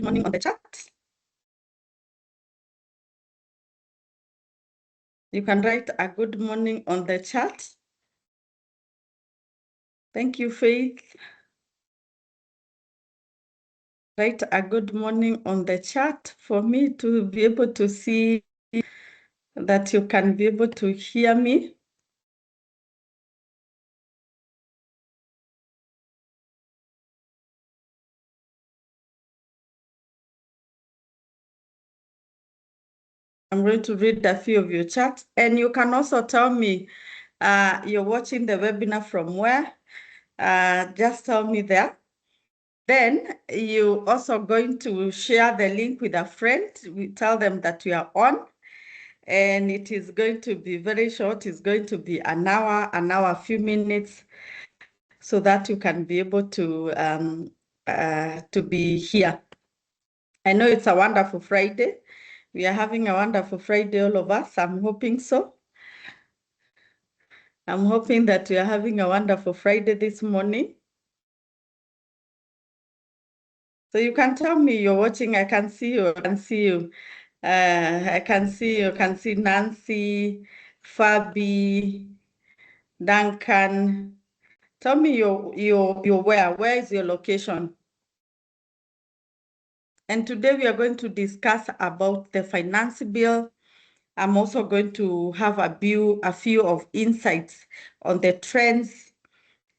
morning on the chat. You can write a good morning on the chat. Thank you, Faith. Write a good morning on the chat for me to be able to see that you can be able to hear me. I'm going to read a few of your chats, and you can also tell me you're watching the webinar from where. Just tell me there. Then you also going to share the link with a friend. We tell them that we are on, and it is going to be very short. It's going to be an hour, a few minutes, so that you can be able to be here. I know it's a wonderful Friday. We are having a wonderful Friday, all of us. I'm hoping so. I'm hoping that we are having a wonderful Friday this morning. So you can tell me you're watching. I can see you. I can see you. I can see you. Can see Nancy, Fabi, Duncan. Tell me you're where. Where is your location? And today we are going to discuss about the finance bill. I'm also going to have a few of insights on the trends.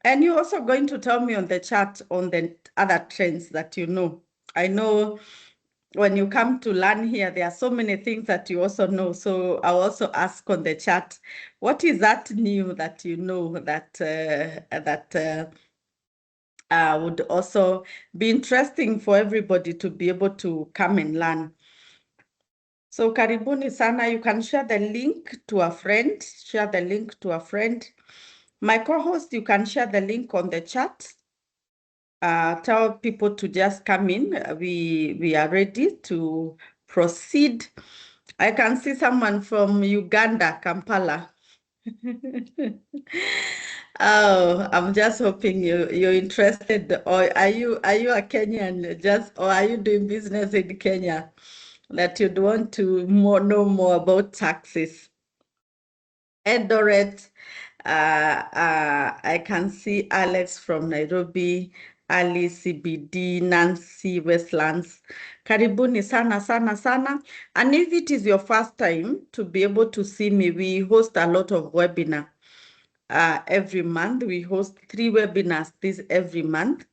And you're also going to tell me on the chat on the other trends that you know. I know when you come to learn here, there are so many things that you also know. So I'll also ask on the chat, what is that new that you know that would also be interesting for everybody to be able to come and learn. So karibuni sana, you can share the link to a friend, My co-host, you can share the link on the chat. Tell people to just come in. We are ready to proceed. I can see someone from Uganda, Kampala. Oh, I'm just hoping you're interested. Or are you a Kenyan or are you doing business in Kenya that you'd want to know more about taxes? Eldoret, I can see Alex from Nairobi, Ali CBD, Nancy Westlands. Karibuni sana sana sana. And if it is your first time to be able to see me, we host a lot of webinar every month. We host 3 webinars every month.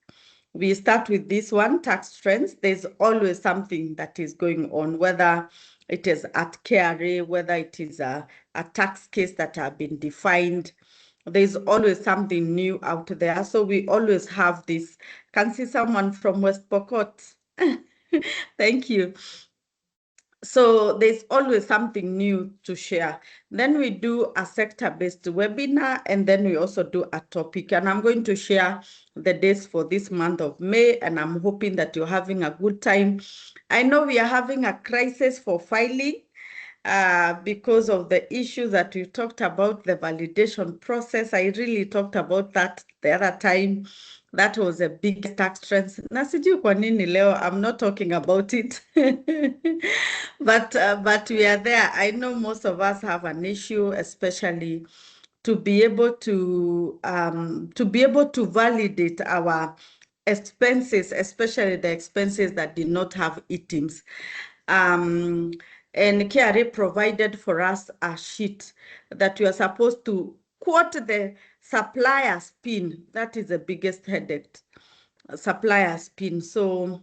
We start with this one, tax trends. There's always something that is going on, whether it is at KRA, whether it is a tax case that have been defined. There's always something new out there. So we always have this. Can see someone from West Pokot. Thank you. So there's always something new to share. Then we do a sector-based webinar, and then we also do a topic. And I'm going to share the dates for this month of May, and I'm hoping that you're having a good time. I know we are having a crisis for filing because of the issues that we talked about, the validation process. I really talked about that the other time. That was a big tax trend. Na sijui kwa nini leo I'm not talking about it. But we are there. I know most of us have an issue, especially to be able to validate our expenses, especially the expenses that did not have items. And KRA provided for us a sheet that we are supposed to quote the supplier's PIN. That is the biggest headache, supplier's PIN. So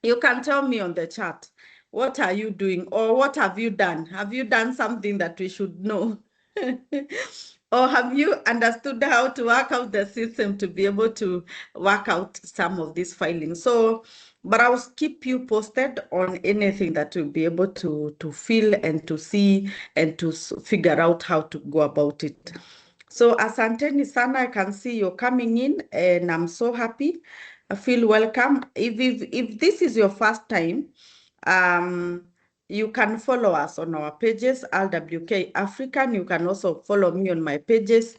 you can tell me on the chat, what are you doing or what have you done? Have you done something that we should know? Or have you understood how to work out the system to be able to work out some of these filings? So, but I'll keep you posted on anything that you'll be able to feel and to see and to figure out how to go about it. So asanteni sana, I can see you're coming in and I'm so happy. I feel welcome. If this is your first time, you can follow us on our pages, LWK African. You can also follow me on my pages.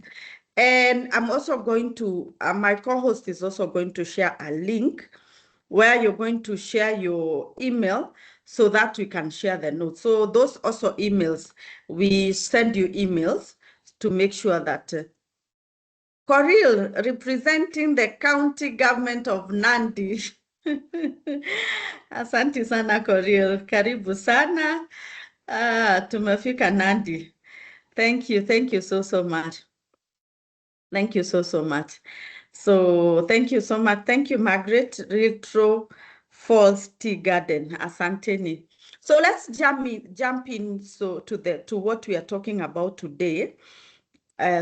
And I'm also going to, my co-host is also going to share a link where you're going to share your email so that we can share the notes. So those also emails, we send you emails to make sure that Coril, representing the county government of Nandi. Asante sana Coril, karibu sana. Tumefika Nandi. Thank you so much. Thank you so much. So thank you so much. Thank you, Margaret. Retro Falls Tea Garden. Asanteni. So let's jump in to what we are talking about today,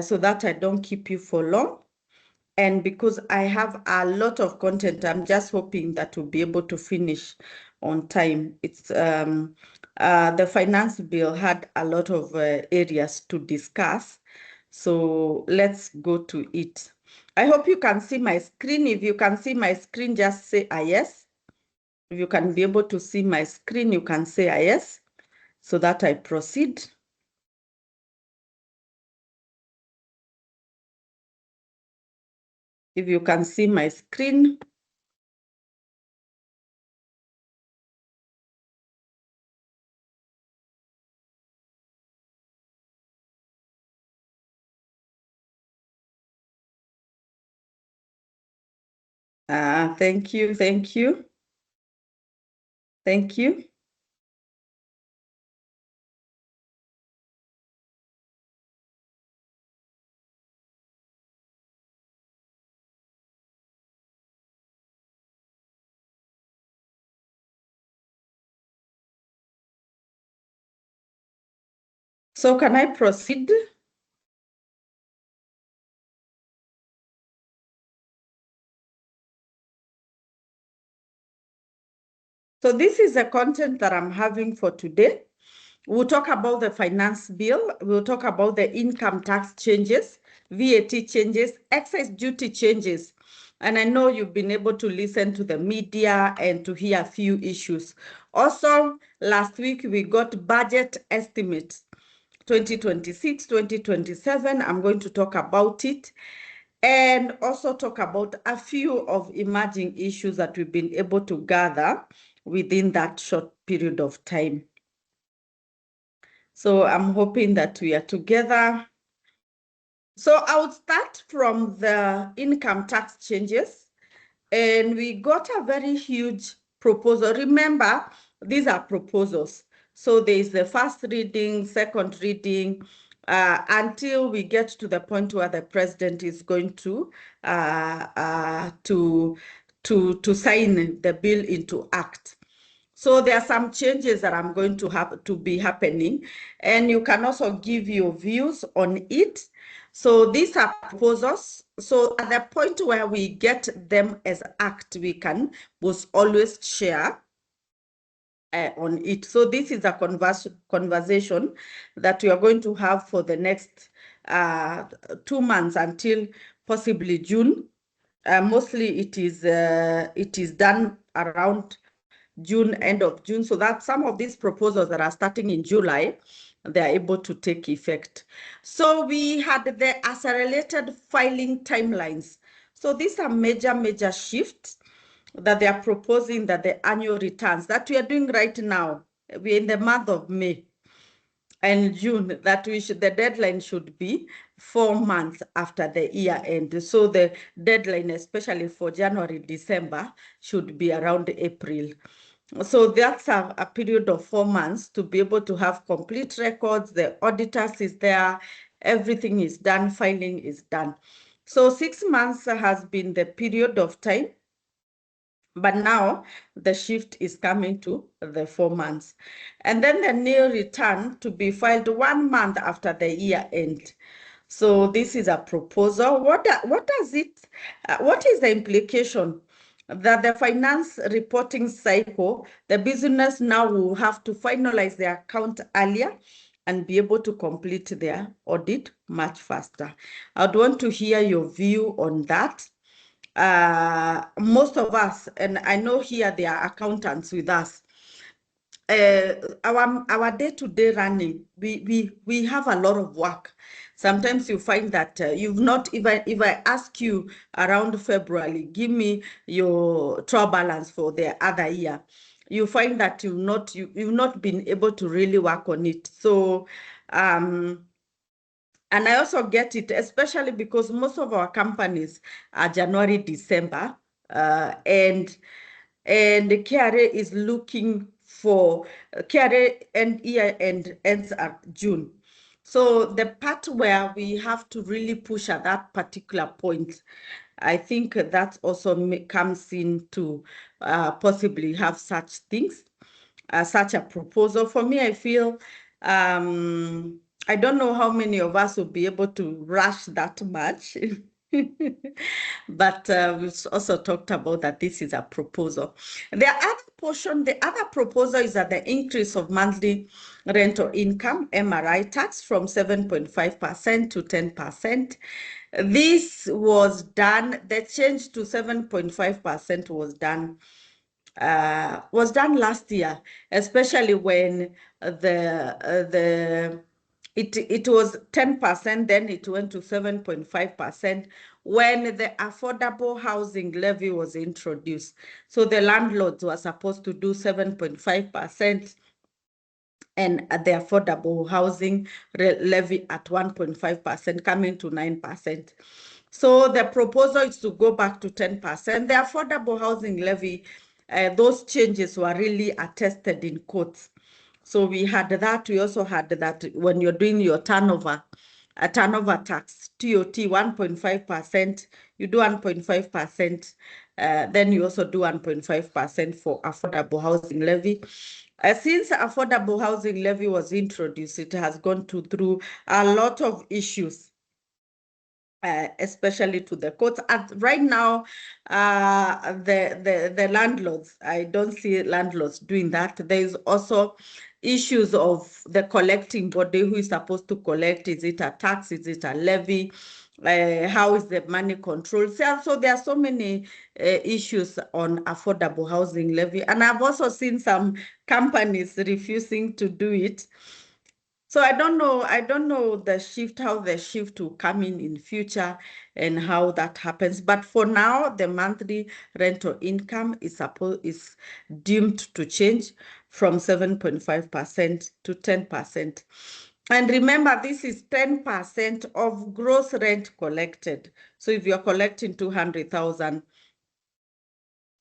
so that I don't keep you for long. And because I have a lot of content, I'm just hoping that we'll be able to finish on time. It's the finance bill had a lot of areas to discuss. So let's go to it. I hope you can see my screen. If you can see my screen, just say a yes. If you can be able to see my screen, you can say a yes, so that I proceed. If you can see my screen. Thank you. Thank you. Thank you. So can I proceed? So this is the content that I'm having for today. We'll talk about the finance bill. We'll talk about the income tax changes, VAT changes, excise duty changes. And I know you've been able to listen to the media and to hear a few issues. Also, last week we got budget estimates, 2026, 2027. I'm going to talk about it, and also talk about a few of emerging issues that we've been able to gather within that short period of time. So I'm hoping that we are together. So I would start from the income tax changes, and we got a very huge proposal. Remember, these are proposals. So there is the first reading, second reading, until we get to the point where the president is going to sign the bill into act. So there are some changes that I'm going to have to be happening, and you can also give your views on it. So these are proposals. So at the point where we get them as act, we can most always share on it. So this is a conversation that we are going to have for the next 2 months until possibly June. Mostly it is done around June, end of June, so that some of these proposals that are starting in July, they are able to take effect. So we had the accelerated filing timelines. So these are major shifts that they are proposing, that the annual returns that we are doing right now, we're in the month of May and June, that the deadline should be 4 months after the year end. So the deadline, especially for January, December, should be around April. So that's a period of 4 months to be able to have complete records. The auditors is there, everything is done, filing is done. So 6 months has been the period of time, but now the shift is coming to the 4 months. And then the new return to be filed 1 month after the year end. So this is a proposal. What does it, what is the implication? That the finance reporting cycle, the business now will have to finalize their account earlier and be able to complete their audit much faster. I'd want to hear your view on that. Most of us, and I know here there are accountants with us, our day-to-day running, we have a lot of work. sometimes you find that you've not, if I ask you around February, give me your trial balance for the other year, you find that you've not been able to really work on it. So, and I also get it, especially because most of our companies are January, December, and the KRA is looking for KRA and year end ends at June. So the part where we have to really push at that particular point, I think that also comes in to possibly have such things, such a proposal. For me, I feel I don't know how many of us will be able to rush that much. But we've also talked about that this is a proposal. The other proposal is that the increase of monthly rental income, MRI tax, from 7.5% to 10%. This was done, the change to 7.5% was done last year, especially when it was 10%, then it went to 7.5% when the affordable housing levy was introduced. So the landlords were supposed to do 7.5%, and the affordable housing levy at 1.5%, coming to 9%. So the proposal is to go back to 10%. The affordable housing levy, those changes were really attested in courts. So we had that. We also had that when you're doing your turnover, a turnover tax, TOT, 1.5%, you do 1.5%, then you also do 1.5% for affordable housing levy. Since affordable housing levy was introduced, it has gone through a lot of issues, especially to the courts. And right now, the landlords, I don't see landlords doing that. There is also issues of the collecting body, who is supposed to collect. Is it a tax? Is it a levy? How is the money controlled? So there are so many issues on affordable housing levy. And I've also seen some companies refusing to do it. So I don't know how the shift will come in future and how that happens. But for now, the monthly rental income is deemed to change from 7.5% to 10%. And remember, this is 10% of gross rent collected. So if you're collecting 200,000,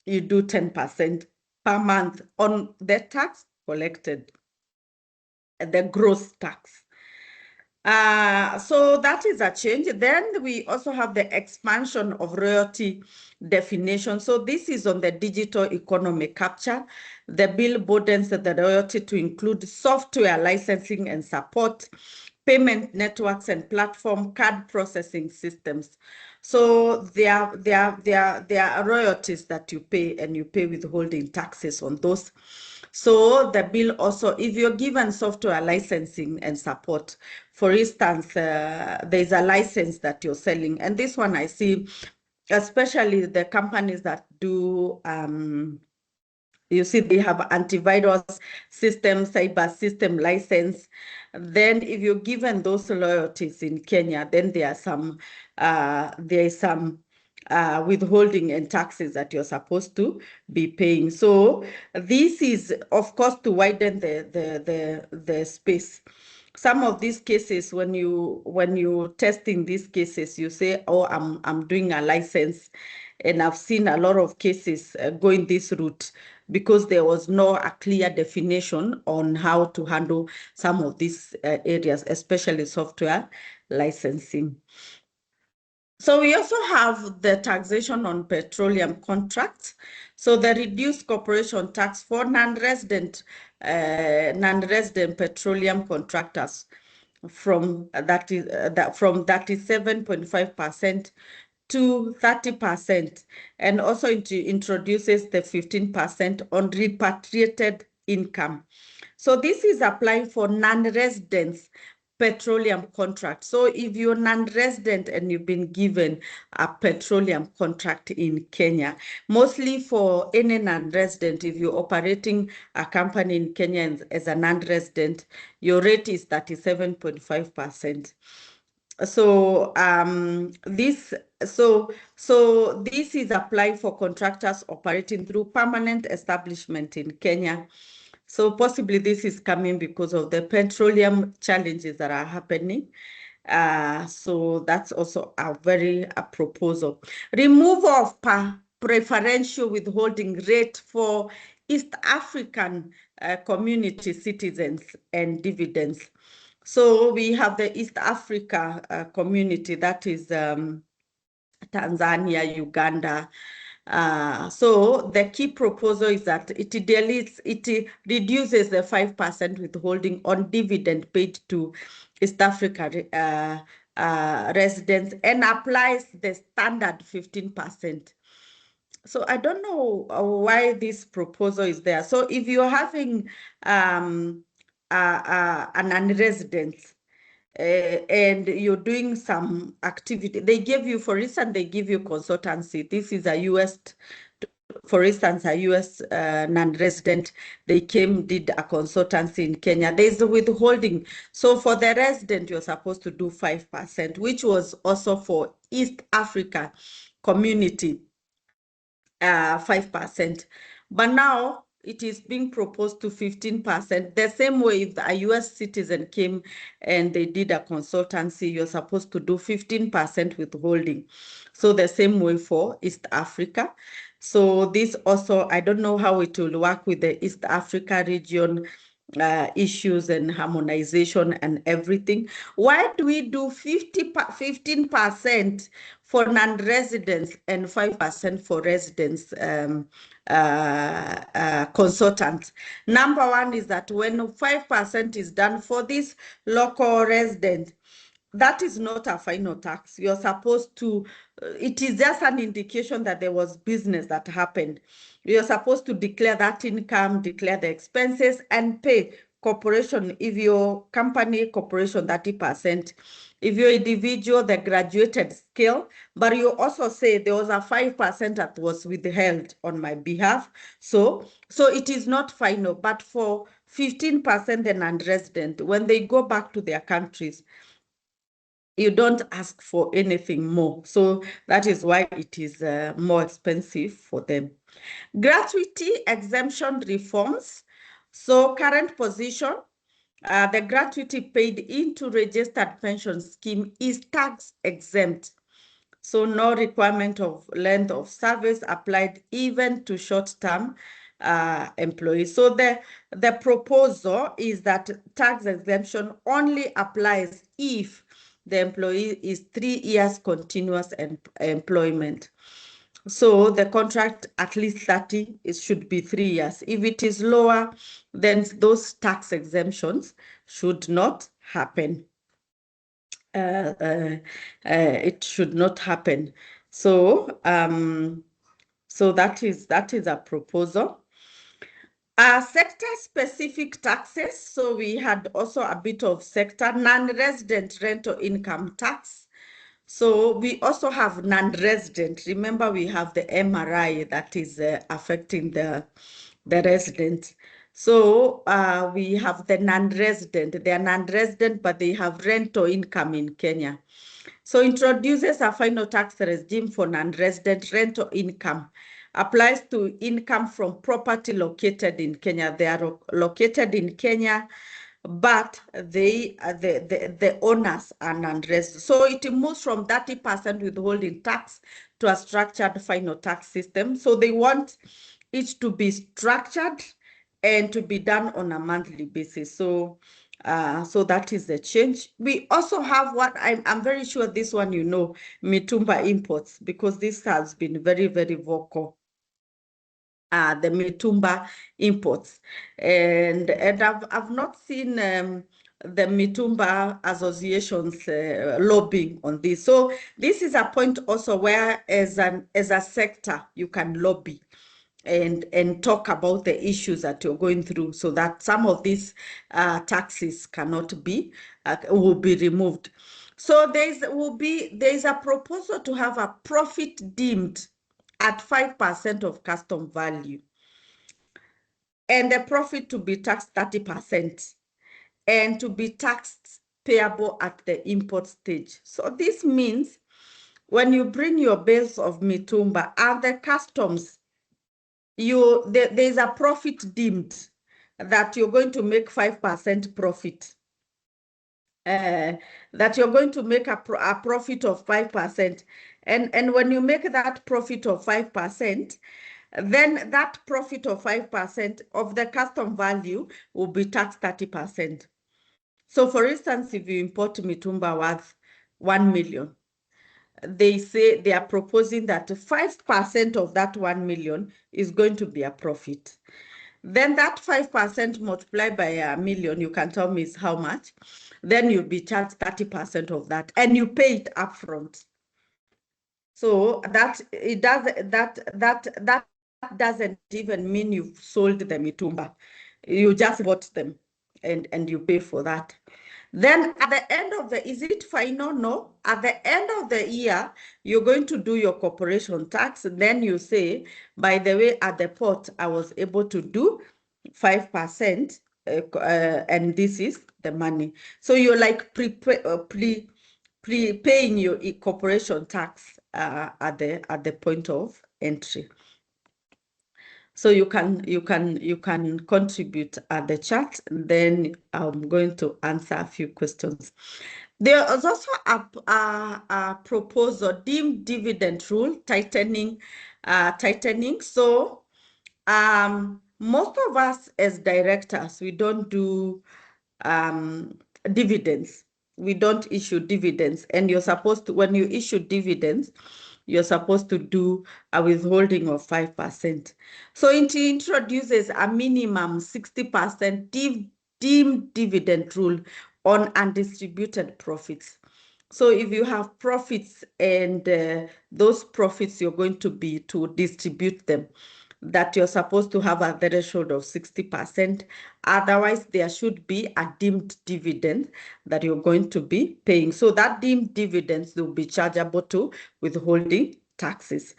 you do 10% per month on the tax collected, the gross tax. So that is a change. Then we also have the expansion of royalty definition. So this is on the digital economy capture. The bill broadens the royalty to include software licensing and support, payment networks and platform card processing systems. So there are royalties that you pay, and you pay withholding taxes on those. So the bill also, if you're given software licensing and support, for instance, there's a license that you're selling, and this one I see, especially the companies that do, you see, they have antivirus system, cyber system license. Then if you're given those loyalties in Kenya, then there is some withholding and taxes that you're supposed to be paying. So this is, of course, to widen the space. Some of these cases, when you testing these cases, you say, oh, I'm doing a license. And I've seen a lot of cases going this route because there was no a clear definition on how to handle some of these areas, especially software licensing. So we also have the taxation on petroleum contracts. So the reduced corporation tax for non-resident petroleum contractors from 37.5% to 30%, and also introduces the 15% on repatriated income. So this is applying for non-residents petroleum contract. So if you're non-resident and you've been given a petroleum contract in Kenya, mostly for any non-resident, if you're operating a company in Kenya as a non-resident, your rate is 37.5%. So this is applied for contractors operating through permanent establishment in Kenya. So possibly this is coming because of the petroleum challenges that are happening. So that's also a proposal. Removal of preferential withholding rate for East African community citizens and dividends. So we have the East Africa community, that is Tanzania, Uganda. So the key proposal is that it reduces the 5% withholding on dividend paid to East Africa residents and applies the standard 15%. So I don't know why this proposal is there. So if you're having an non-resident and you're doing some activity, they give you, for instance, they give you consultancy. This is a US, for instance, a US non-resident, they came, did a consultancy in Kenya. There's a withholding. So for the resident, you're supposed to do 5%, which was also for East Africa community. 5%. But now it is being proposed to 15%. The same way if a US citizen came and they did a consultancy, you're supposed to do 15% withholding. So the same way for East Africa. So this also, I don't know how it will work with the East Africa region issues and harmonization and everything. Why do we do 15% for non-residents and 5% for residents consultants? Number one is that when 5% is done for this local resident, that is not a final tax. You're supposed to, it is just an indication that there was business that happened. You're supposed to declare that income, declare the expenses, and pay corporation, if your company, corporation, 30%. If you're individual, the graduated scale, but you also say there was a 5% that was withheld on my behalf. So it is not final, but for 15% the non-resident, when they go back to their countries, you don't ask for anything more. So that is why it is more expensive for them. Gratuity exemption reforms. So current position, the gratuity paid into registered pension scheme is tax exempt. So no requirement of length of service applied even to short-term employees. So the proposal is that tax exemption only applies if the employee is 3 years continuous employment. So the contract at least 30, it should be 3 years. If it is lower, then those tax exemptions should not happen. It should not happen. So so that is a proposal. Sector-specific taxes. So we had also a bit of sector non-resident rental income tax. So we also have non-resident. Remember, we have the MRI that is affecting the residents. So we have the non-resident. They are non-resident, but they have rental income in Kenya. So introduces a final tax regime for non-resident rental income. Applies to income from property located in Kenya. They are located in Kenya, but the owners are non-resident. So it moves from 30% withholding tax to a structured final tax system. So they want it to be structured and to be done on a monthly basis. So that is the change. We also have what I'm very sure this one, you know, mitumba imports, because this has been very, very vocal. The mitumba imports, and I've not seen the mitumba associations lobbying on this. So this is a point also where as a sector you can lobby and talk about the issues that you're going through, so that some of these taxes will be removed. So there's a proposal to have a profit deemed at 5% of custom value, and the profit to be taxed 30%, and to be taxed payable at the import stage. So this means when you bring your bales of mitumba at the customs, there's a profit deemed that you're going to make 5% profit. That you're going to make a profit of 5%. And when you make that profit of 5%, then that profit of 5% of the custom value will be taxed 30%. So for instance, if you import mitumba worth 1 million, they say they are proposing that 5% of that 1 million is going to be a profit. Then that 5% multiplied by a million, you can tell me is how much. Then you'll be charged 30% of that, and you pay it upfront. So that doesn't even mean you've sold the mitumba. You just bought them, and you pay for that. Then at the end of is it final? No. At the end of the year, you're going to do your corporation tax. Then you say, by the way, at the port, I was able to do 5%, and this is the money. So you're like paying your corporation tax at the point of entry. So you can contribute at the chat. Then I'm going to answer a few questions. There is also a proposal, deemed dividend rule tightening. So most of us as directors, we don't do dividends. We don't issue dividends. And you're supposed to, when you issue dividends, you're supposed to do a withholding of 5%. So it introduces a minimum 60% deemed dividend rule on undistributed profits. So if you have profits and those profits you're going to be to distribute them, that you're supposed to have a threshold of 60%. Otherwise, there should be a deemed dividend that you're going to be paying. So that deemed dividends will be chargeable to withholding taxes.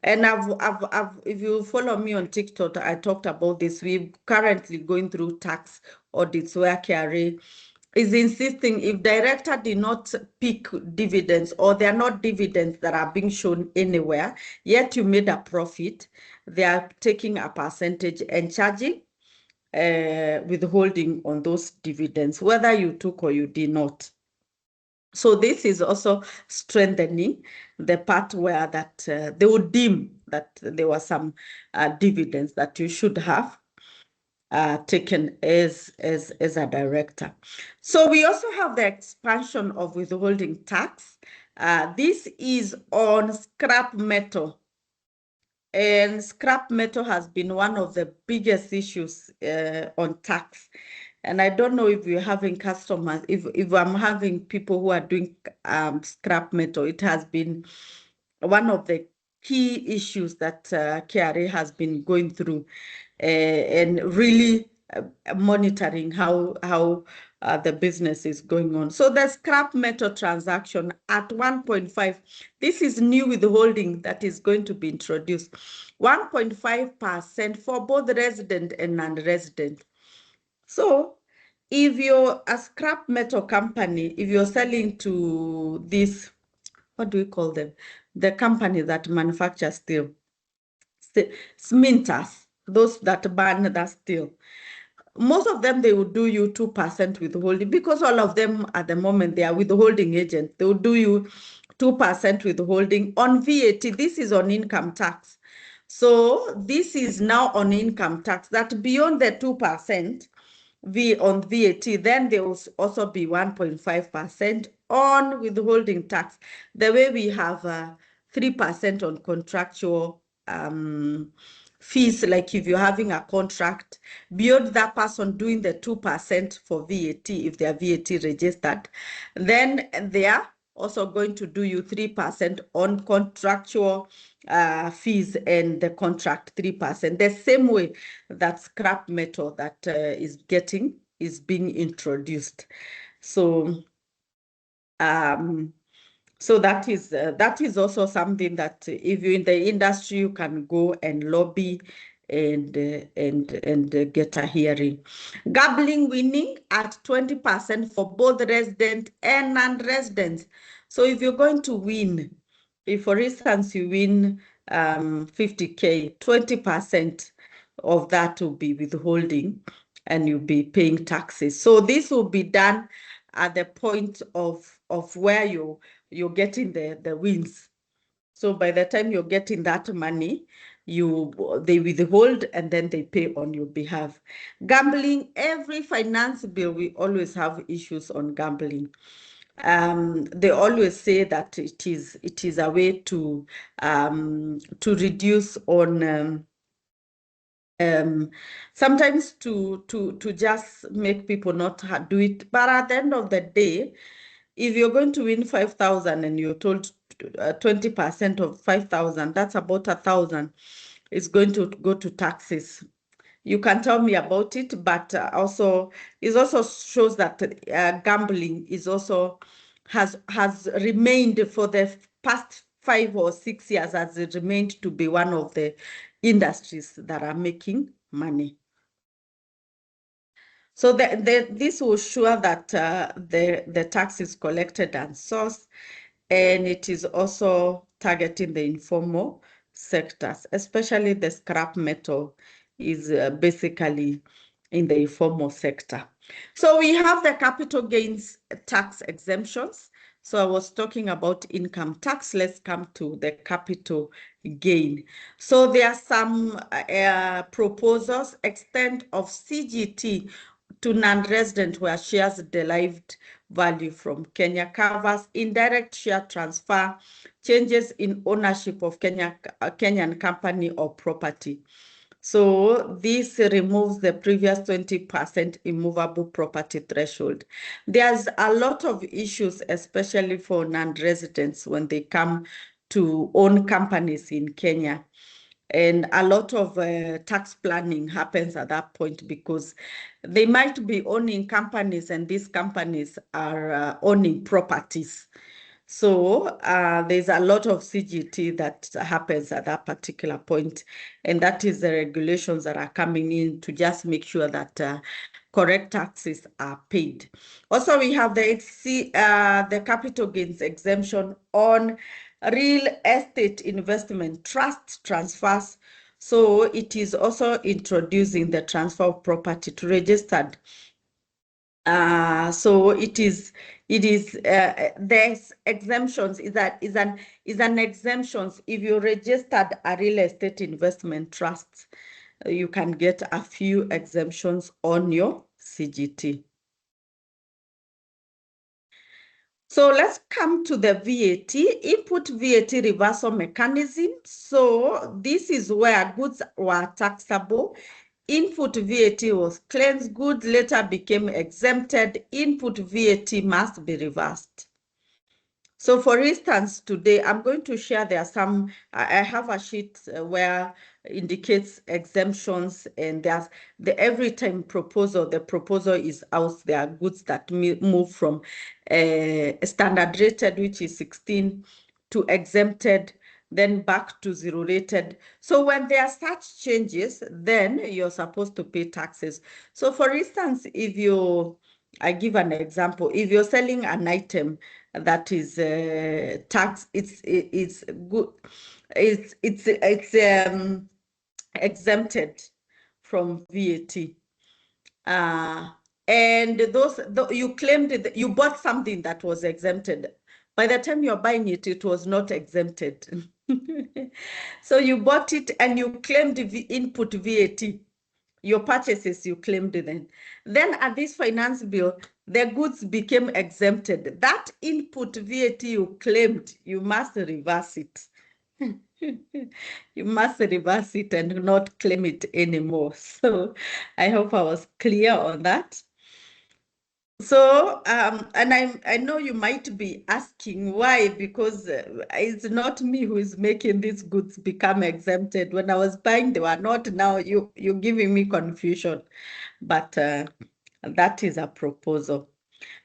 And if you follow me on TikTok, I talked about this. We're currently going through tax audits where KRA is insisting if director did not pick dividends, or they're not dividends that are being shown anywhere, yet you made a profit, they are taking a percentage and charging withholding on those dividends, whether you took or you did not. So this is also strengthening the part where that they would deem that there were some dividends that you should have taken as a director. So we also have the expansion of withholding tax. This is on scrap metal. And scrap metal has been one of the biggest issues on tax. And I don't know if you're having customers, if I'm having people who are doing scrap metal, it has been one of the key issues that KRA has been going through and really monitoring how the business is going on. So the scrap metal transaction at 1.5, this is new withholding that is going to be introduced. 1.5% for both resident and non-resident. So if you're a scrap metal company, if you're selling to this, what do we call them? The company that manufacture steel, sminters, those that burn that steel. Most of them, they will do you 2% withholding, because all of them at the moment, they are withholding agents. They will do you 2% withholding on VAT. This is on income tax. So this is now on income tax, that beyond the 2% on VAT, then there will also be 1.5% on withholding tax. The way we have 3% on contractual fees, like if you're having a contract, beyond that person doing the 2% for VAT, if they are VAT registered, then they are also going to do you 3% on contractual fees and the contract 3%. The same way that scrap metal that is being introduced. So so that is also something that if you're in the industry, you can go and lobby and get a hearing. Gambling winning at 20% for both resident and non-residents. So if you're going to win, if for instance you win 50K, 20% of that will be withholding and you'll be paying taxes. So this will be done at the point of where you're getting the wins. So by the time you're getting that money, they withhold and then they pay on your behalf. Gambling, every finance bill, we always have issues on gambling. They always say that it is a way to reduce on sometimes to just make people not do it. But at the end of the day, if you're going to win 5,000 and you're told 20% of 5,000, that's about 1,000, is going to go to taxes. You can tell me about it, but it also shows that gambling is also has remained for the past 5 or 6 years, has it remained to be one of the industries that are making money. So this will ensure that the tax is collected and sourced, and it is also targeting the informal sectors, especially the scrap metal is basically in the informal sector. So we have the capital gains tax exemptions. So I was talking about income tax. Let's come to the capital gain. So there are some proposals, extent of CGT to non-resident where shares derived value from Kenya covers indirect share transfer, changes in ownership of Kenyan company or property. So this removes the previous 20% immovable property threshold. There's a lot of issues, especially for non-residents when they come to own companies in Kenya. And a lot of tax planning happens at that point because they might be owning companies and these companies are owning properties. So there's a lot of CGT that happens at that particular point, and that is the regulations that are coming in to just make sure that correct taxes are paid. Also, we have the capital gains exemption on real estate investment trust transfers. So it is also introducing the transfer of property to registered. So there's exemptions is an exemptions. If you registered a real estate investment trust, you can get a few exemptions on your CGT. So let's come to the VAT, input VAT reversal mechanism. So this is where goods were taxable. Input VAT was cleansed, goods later became exempted. Input VAT must be reversed. So for instance, today I'm going to share I have a sheet where indicates exemptions, and there's every time the proposal is out, there are goods that move from standard rated, which is 16, to exempted, then back to zero rated. So when there are such changes, then you're supposed to pay taxes. So for instance, I give an example. If you're selling an item that is tax, it's good, it's exempted from VAT. And you claimed you bought something that was exempted. By the time you're buying it, it was not exempted. So you bought it and you claimed input VAT. Your purchases you claimed then. Then at this finance bill, the goods became exempted. That input VAT you claimed, you must reverse it. You must reverse it and not claim it anymore. So I hope I was clear on that. So, and I know you might be asking why, because it's not me who is making these goods become exempted. When I was buying, they were not. Now you're giving me confusion, but that is a proposal.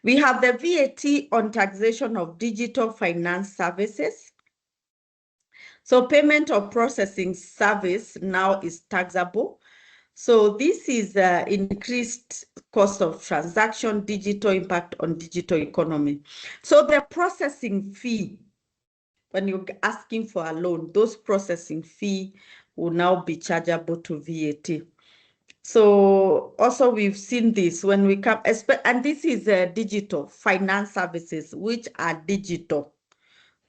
We have the VAT on taxation of digital finance services. So payment or processing service now is taxable. So this is increased cost of transaction, digital impact on digital economy. So the processing fee, when you're asking for a loan, those processing fee will now be chargeable to VAT. So also we've seen this when we come, and this is digital finance services, which are digital,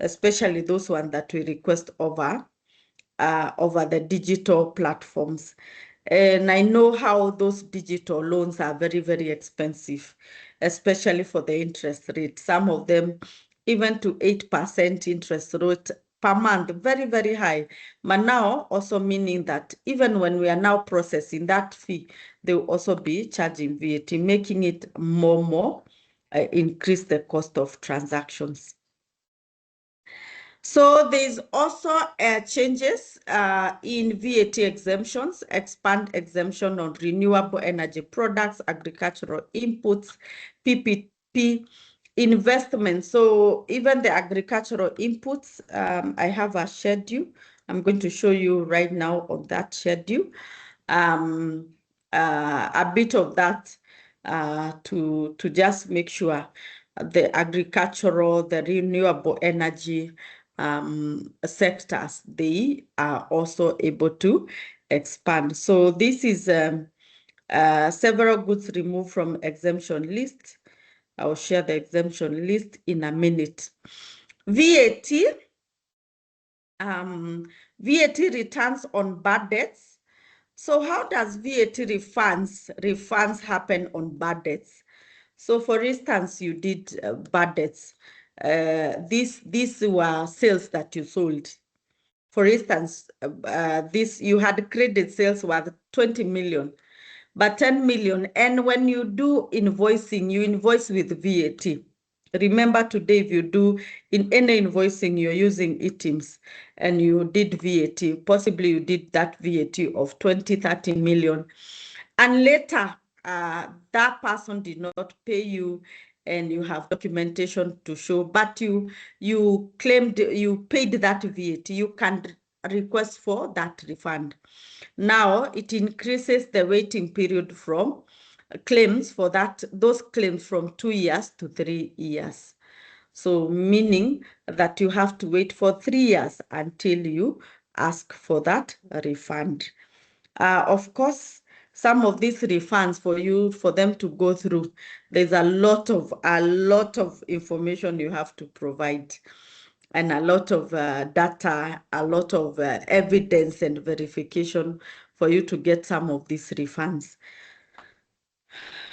especially those ones that we request over the digital platforms. And I know how those digital loans are very, very expensive, especially for the interest rate. Some of them even to 8% interest rate per month, very, very high. But now also meaning that even when we are now processing that fee, they will also be charging VAT, making it more, increase the cost of transactions. So there's also changes in VAT exemptions, expand exemption on renewable energy products, agricultural inputs, PPP investments. So even the agricultural inputs, I have a schedule. I'm going to show you right now on that schedule. A bit of that to just make sure the agricultural, the renewable energy sectors, they are also able to expand. So this is several goods removed from exemption list. I'll share the exemption list in a minute. VAT, VAT returns on bad debts. So how does VAT refunds happen on bad debts? So for instance, you did bad debts. These were sales that you sold. For instance, you had credit sales worth 20 million, but 10 million. And when you do invoicing, you invoice with VAT. Remember today, if you do in any invoicing, you're using eTIMS and you did VAT, possibly you did that VAT of 20, 30 million. And later, that person did not pay you and you have documentation to show, but you claimed you paid that VAT, you can request for that refund. Now it increases the waiting period from claims for those claims from 2 years to 3 years. So meaning that you have to wait for 3 years until you ask for that refund. Of course, some of these refunds for them to go through, there's a lot of information you have to provide and a lot of data, a lot of evidence and verification for you to get some of these refunds.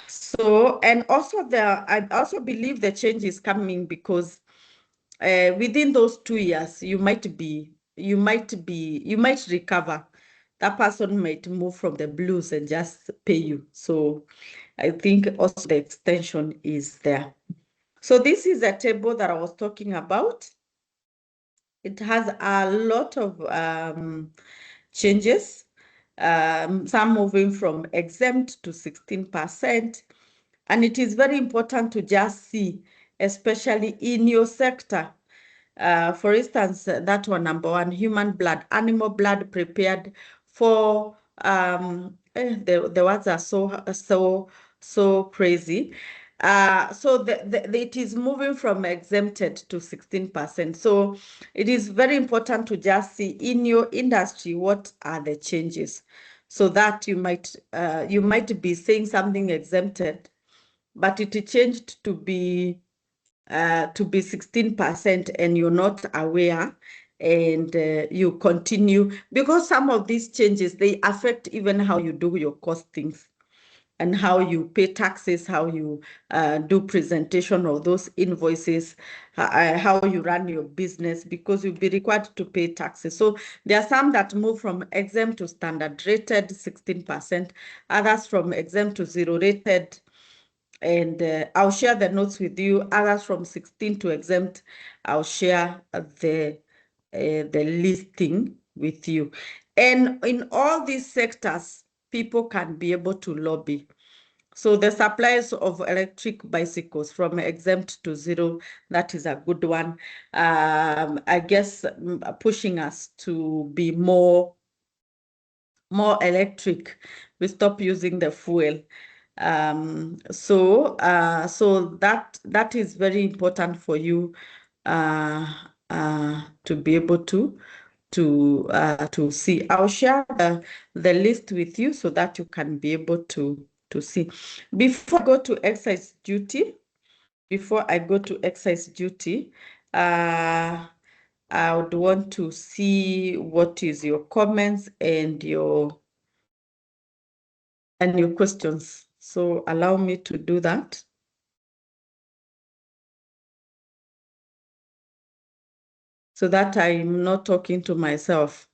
So, and also I also believe the change is coming because within those 2 years, you might recover. That person might move from the blues and just pay you. So I think also the extension is there. So this is a table that I was talking about. It has a lot of changes, some moving from exempt to 16%. And it is very important to just see, especially in your sector. For instance, that one, number one, human blood, animal blood prepared for, the words are so crazy. So it is moving from exempted to 16%. So it is very important to just see in your industry what are the changes, so that you might be saying something exempted, but it changed to be 16% and you're not aware, and you continue, because some of these changes, they affect even how you do your costings and how you pay taxes, how you do presentation of those invoices, how you run your business, because you'll be required to pay taxes. So there are some that move from exempt to standard rated 16%, others from exempt to zero rated, and I'll share the notes with you. Others from 16 to exempt, I'll share the listing with you. And in all these sectors, people can be able to lobby. So the supplies of electric bicycles from exempt to zero, that is a good one. I guess pushing us to be more electric. We stop using the fuel. So that is very important for you to be able to see. I'll share the list with you so that you can be able to see. Before I go to excise duty, I would want to see what is your comments and your questions. So allow me to do that. So that I'm not talking to myself.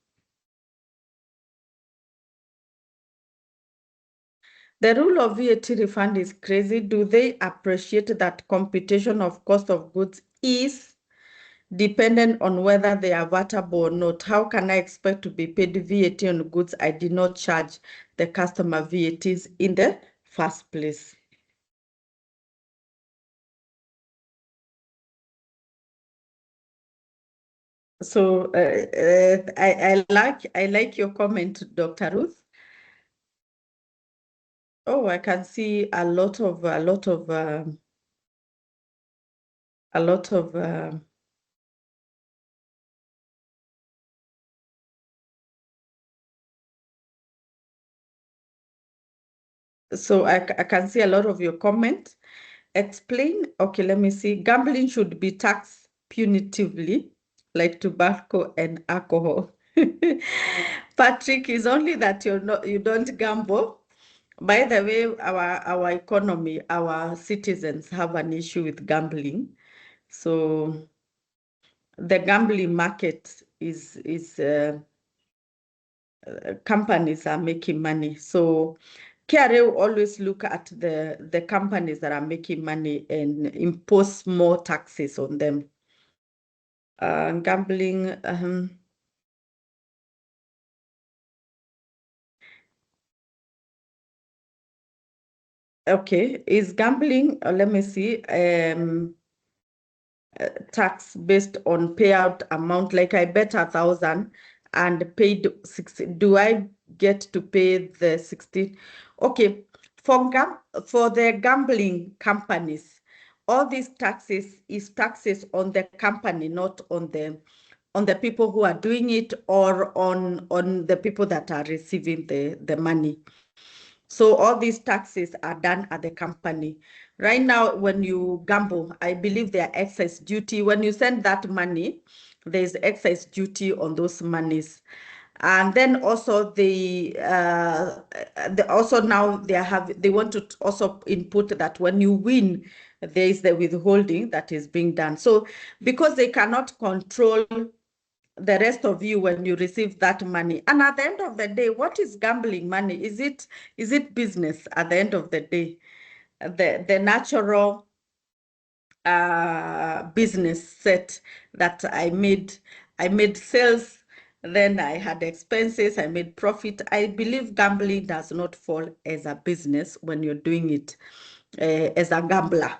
The rule of VAT refund is crazy. Do they appreciate that computation of cost of goods is dependent on whether they are VATable or not? How can I expect to be paid VAT on goods I did not charge the customer VATs in the first place? So I like your comment, Dr. Ruth. Oh, I can see a lot of so I can see a lot of your comments. Explain. Okay, let me see. Gambling should be taxed punitively, like tobacco and alcohol. Patrick, is only that you don't gamble. By the way, our economy, our citizens have an issue with gambling. So the gambling market is companies are making money. So KRA will always look at the companies that are making money and impose more taxes on them. Gambling, okay, is gambling, let me see, tax based on payout amount, like I bet 1,000 and paid 60. Do I get to pay the 60? Okay, for the gambling companies, all these taxes is taxes on the company, not on the people who are doing it or on the people that are receiving the money. So all these taxes are done at the company. Right now, when you gamble, I believe there are excise duty. When you send that money, there's excise duty on those monies. And then also also now they want to also input that when you win, there is the withholding that is being done. So because they cannot control the rest of you when you receive that money. And at the end of the day, what is gambling money? Is it business at the end of the day? The natural business set that I made sales, then I had expenses, I made profit. I believe gambling does not fall as a business when you're doing it as a gambler.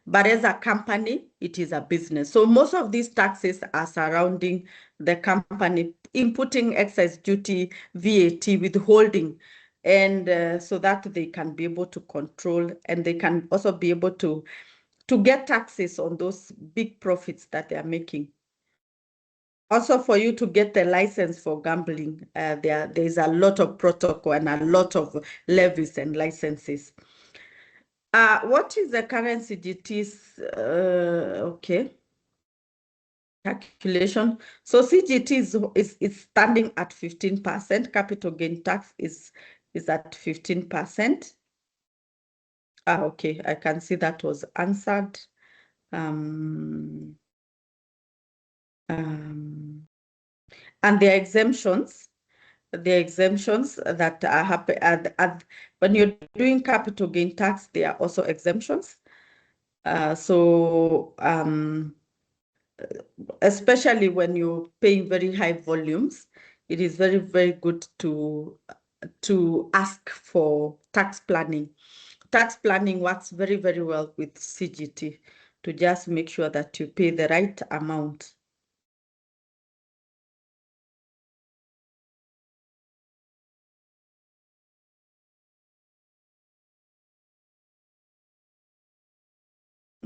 But as a company, it is a business. So most of these taxes are surrounding the company, inputting excise duty, VAT, withholding, and so that they can be able to control, and they can also be able to get taxes on those big profits that they are making. Also, for you to get the license for gambling, there's a lot of protocol and a lot of levies and licenses. What is the current CGT's, okay, calculation? So CGT is standing at 15%. Capital gain tax is at 15%. Okay, I can see that was answered. Um, um, and the exemptions that are happy when you're doing capital gain tax, there are also exemptions. Especially when you're paying very high volumes, it is very, very good to to ask for tax planning. Tax planning works very, very well with CGT to just make sure that you pay the right amount.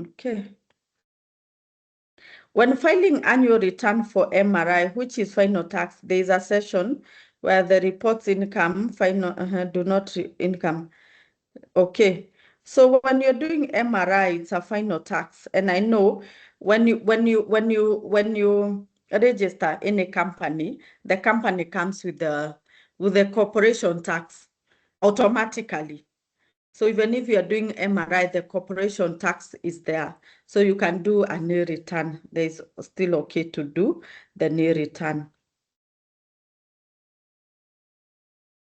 Okay. When filing annual return for MRI, which is final tax, there is a session where the reports income, final, do not income. Okay. So when you're doing MRI, it's a final tax. And I know when you register in a company, the company comes with the corporation tax automatically. So even if you're doing MRI, the corporation tax is there. So you can do a new return. There's still okay to do the new return.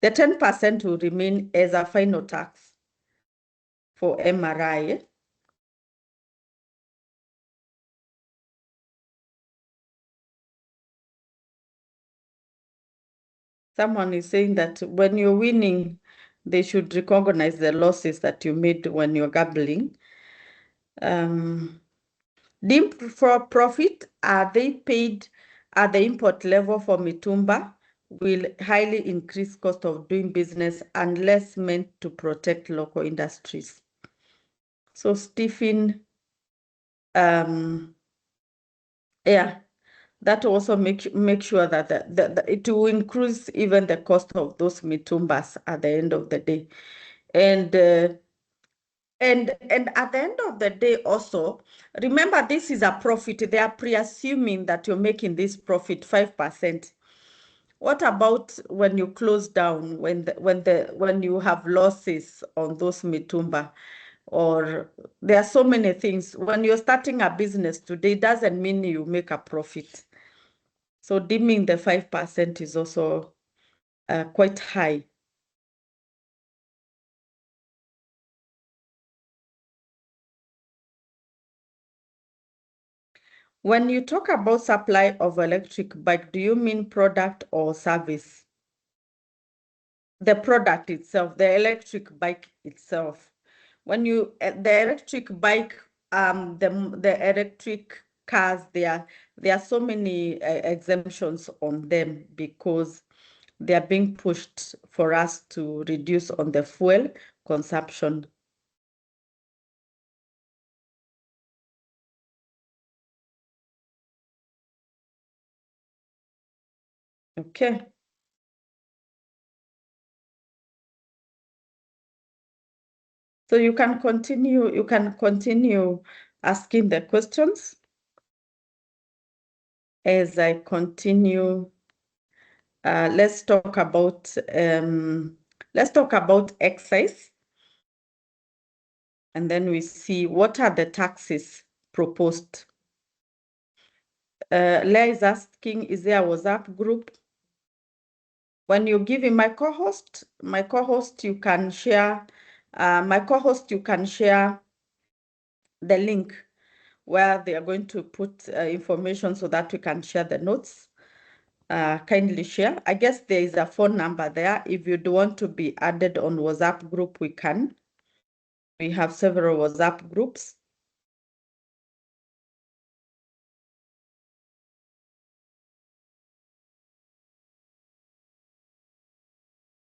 The 10% will remain as a final tax for MRI. Someone is saying that when you're winning, they should recognize the losses that you made when you're gambling. Deemed for profit, are they paid at the import level for mitumba? Will highly increase cost of doing business unless meant to protect local industries. So Stephen, yeah, that also make sure that it will increase even the cost of those mitumbas at the end of the day. And at the end of the day also, remember this is a profit. They are pre-assuming that you're making this profit 5%. What about when you close down, when you have losses on those mitumba? Or there are so many things. When you're starting a business today, it doesn't mean you make a profit. So dimming the 5% is also quite high. When you talk about supply of electric bike, do you mean product or service? The product itself, the electric bike itself. When you, the electric bike, the electric cars, there are so many exemptions on them because they are being pushed for us to reduce on the fuel consumption. Okay. So you can continue asking the questions as I continue. Let's talk about excise, and then we see what are the taxes proposed. Leah is asking, is there a WhatsApp group? When you give him my co-host, you can share, the link where they are going to put information so that we can share the notes. Kindly share. I guess there is a phone number there. If you do want to be added on WhatsApp group, we can. We have several WhatsApp groups.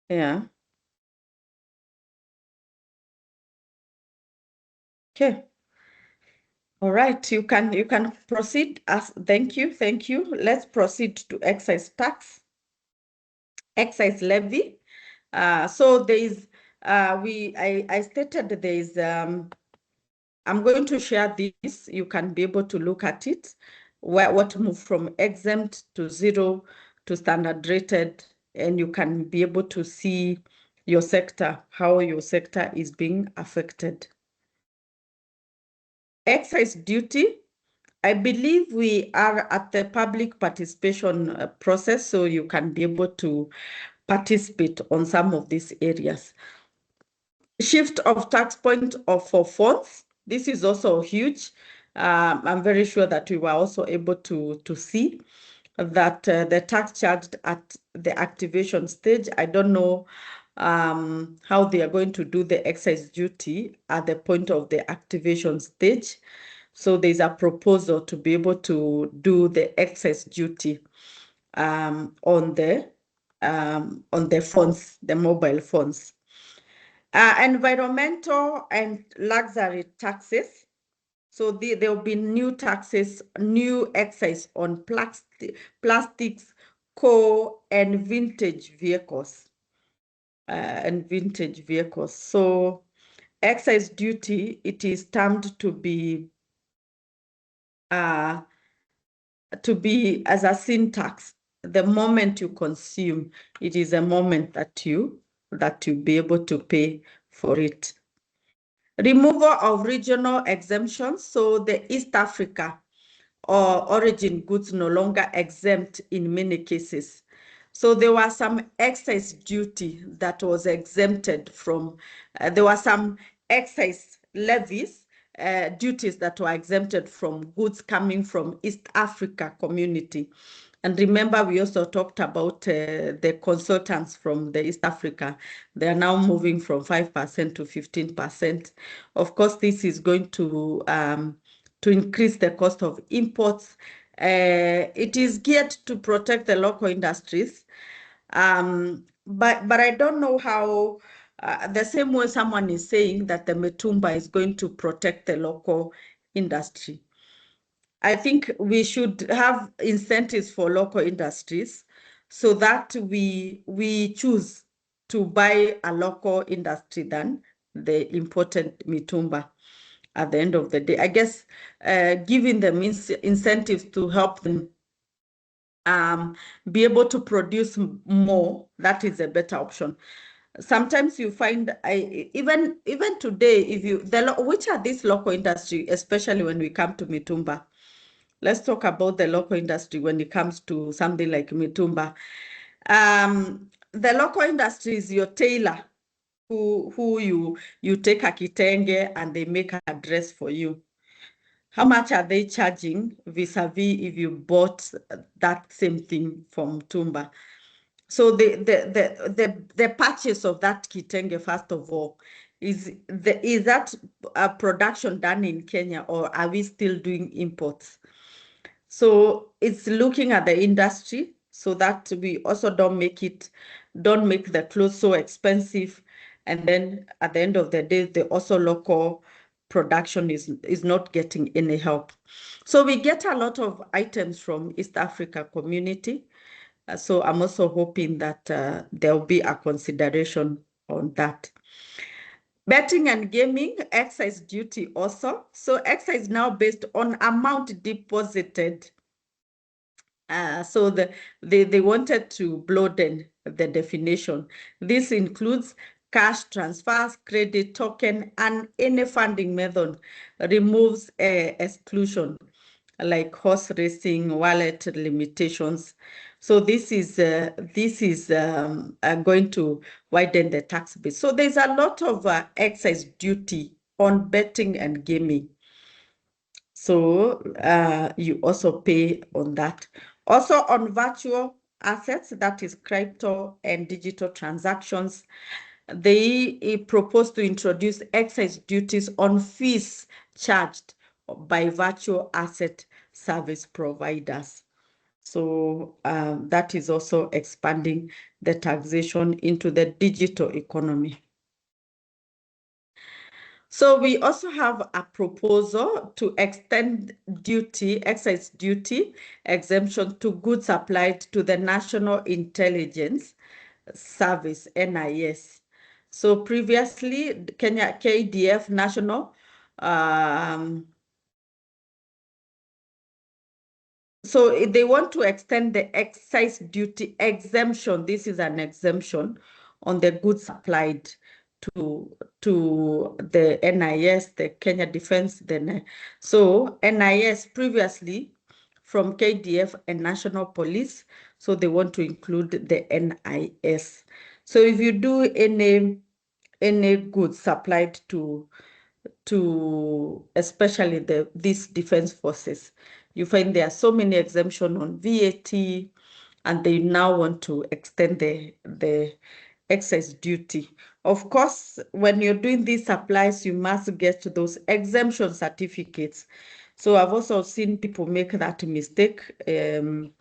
Yeah. Okay. All right. You can proceed. Thank you. Let's proceed to excise tax, excise levy. So there is I stated there is I'm going to share this. You can be able to look at it, what moved from exempt to zero to standard rated, and you can be able to see your sector, how your sector is being affected. Excise duty, I believe we are at the public participation process, so you can be able to participate on some of these areas. Shift of tax point for phones. This is also huge. I'm very sure that we were also able to see. that the tax charged at the activation stage. I don't know how they are going to do the excise duty at the point of the activation stage. So there's a proposal to be able to do the excise duty on the phones, the mobile phones. Environmental and luxury taxes. So there will be new taxes, new excise on plastics, coal, and vintage vehicles. So excise duty, it is termed to be as a sin tax. The moment you consume, it is a moment that you be able to pay for it. Removal of regional exemptions. So the East Africa or origin goods no longer exempt in many cases. So there was some excise duty that was exempted from, there were some excise levies, duties that were exempted from goods coming from East Africa community. And remember, we also talked about the consultants from the East Africa. They are now moving from 5% to 15%. Of course, this is going to increase the cost of imports. It is geared to protect the local industries. But I don't know how, the same way someone is saying that the Mitumba is going to protect the local industry. I think we should have incentives for local industries so that we choose to buy a local industry than the imported Mitumba at the end of the day. I guess giving them incentives to help them be able to produce more, that is a better option. Sometimes you find, even today, if you, which are these local industry, especially when we come to Mitumba. Let's talk about the local industry when it comes to something like Mitumba. The local industry is your tailor who you take a kitenge and they make a dress for you. How much are they charging vis-a-vis if you bought that same thing from Tumba? So the purchase of that kitenge, first of all, is that a production done in Kenya, or are we still doing imports? So it's looking at the industry so that we also don't make the clothes so expensive. And then at the end of the day, the also local production is not getting any help. So we get a lot of items from East Africa community. So I'm also hoping that there will be a consideration on that. Betting and gaming, excise duty also. So excise now based on amount deposited. So they wanted to broaden the definition. This includes cash transfers, credit token, and any funding method removes exclusion like horse racing, wallet limitations. So this is going to widen the tax base. So there's a lot of excise duty on betting and gaming. So you also pay on that. Also on virtual assets, that is crypto and digital transactions, they propose to introduce excise duties on fees charged by virtual asset service providers. So that is also expanding the taxation into the digital economy. So we also have a proposal to extend excise duty exemption to goods applied to the National Intelligence Service, NIS. So previously, Kenya KDF National, so they want to extend the excise duty exemption. This is an exemption on the goods supplied to the NIS, the Kenya Defense. So NIS previously from KDF and National Police, so they want to include the NIS. So if you do any goods supplied to especially these defense forces, you find there are so many exemptions on VAT, and they now want to extend the excess duty. Of course, when you're doing these supplies, you must get those exemption certificates. So I've also seen people make that mistake. You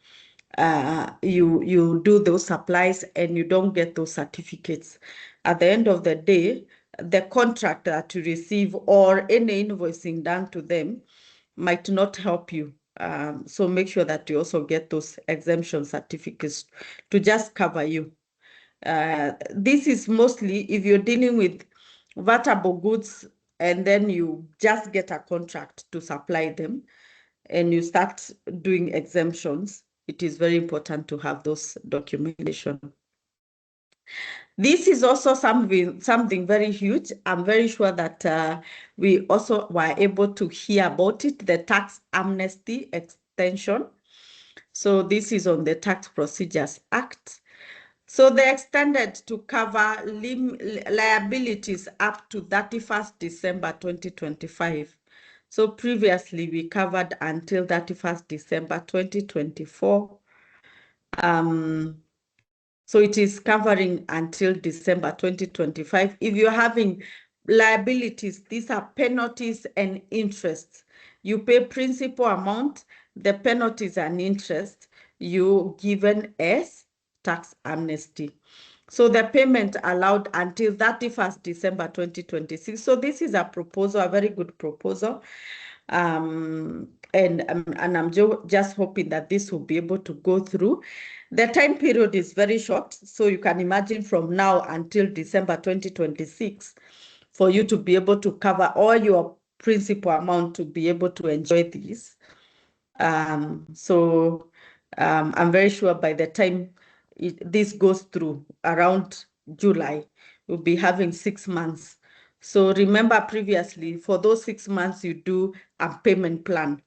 do those supplies and you don't get those certificates. At the end of the day, the contract that you receive or any invoicing done to them might not help you. So make sure that you also get those exemption certificates to just cover you. This is mostly if you're dealing with vatable goods and then you just get a contract to supply them and you start doing exemptions. It is very important to have those documentation. This is also something very huge. I'm very sure that we also were able to hear about it, the tax amnesty extension. So this is on the Tax Procedures Act. So they extended to cover liabilities up to 31st December 2025. So previously we covered until 31st December 2024. So it is covering until December 2025. If you're having liabilities, these are penalties and interests. You pay principal amount, the penalties and interest, you given as tax amnesty. So the payment allowed until 31st December 2026. So this is a proposal, a very good proposal. And I'm just hoping that this will be able to go through. The time period is very short, so you can imagine from now until December 2026 for you to be able to cover all your principal amount to be able to enjoy this. I'm very sure by the time this goes through around July, we'll be having 6 months. So remember previously, for those 6 months, you do a payment plan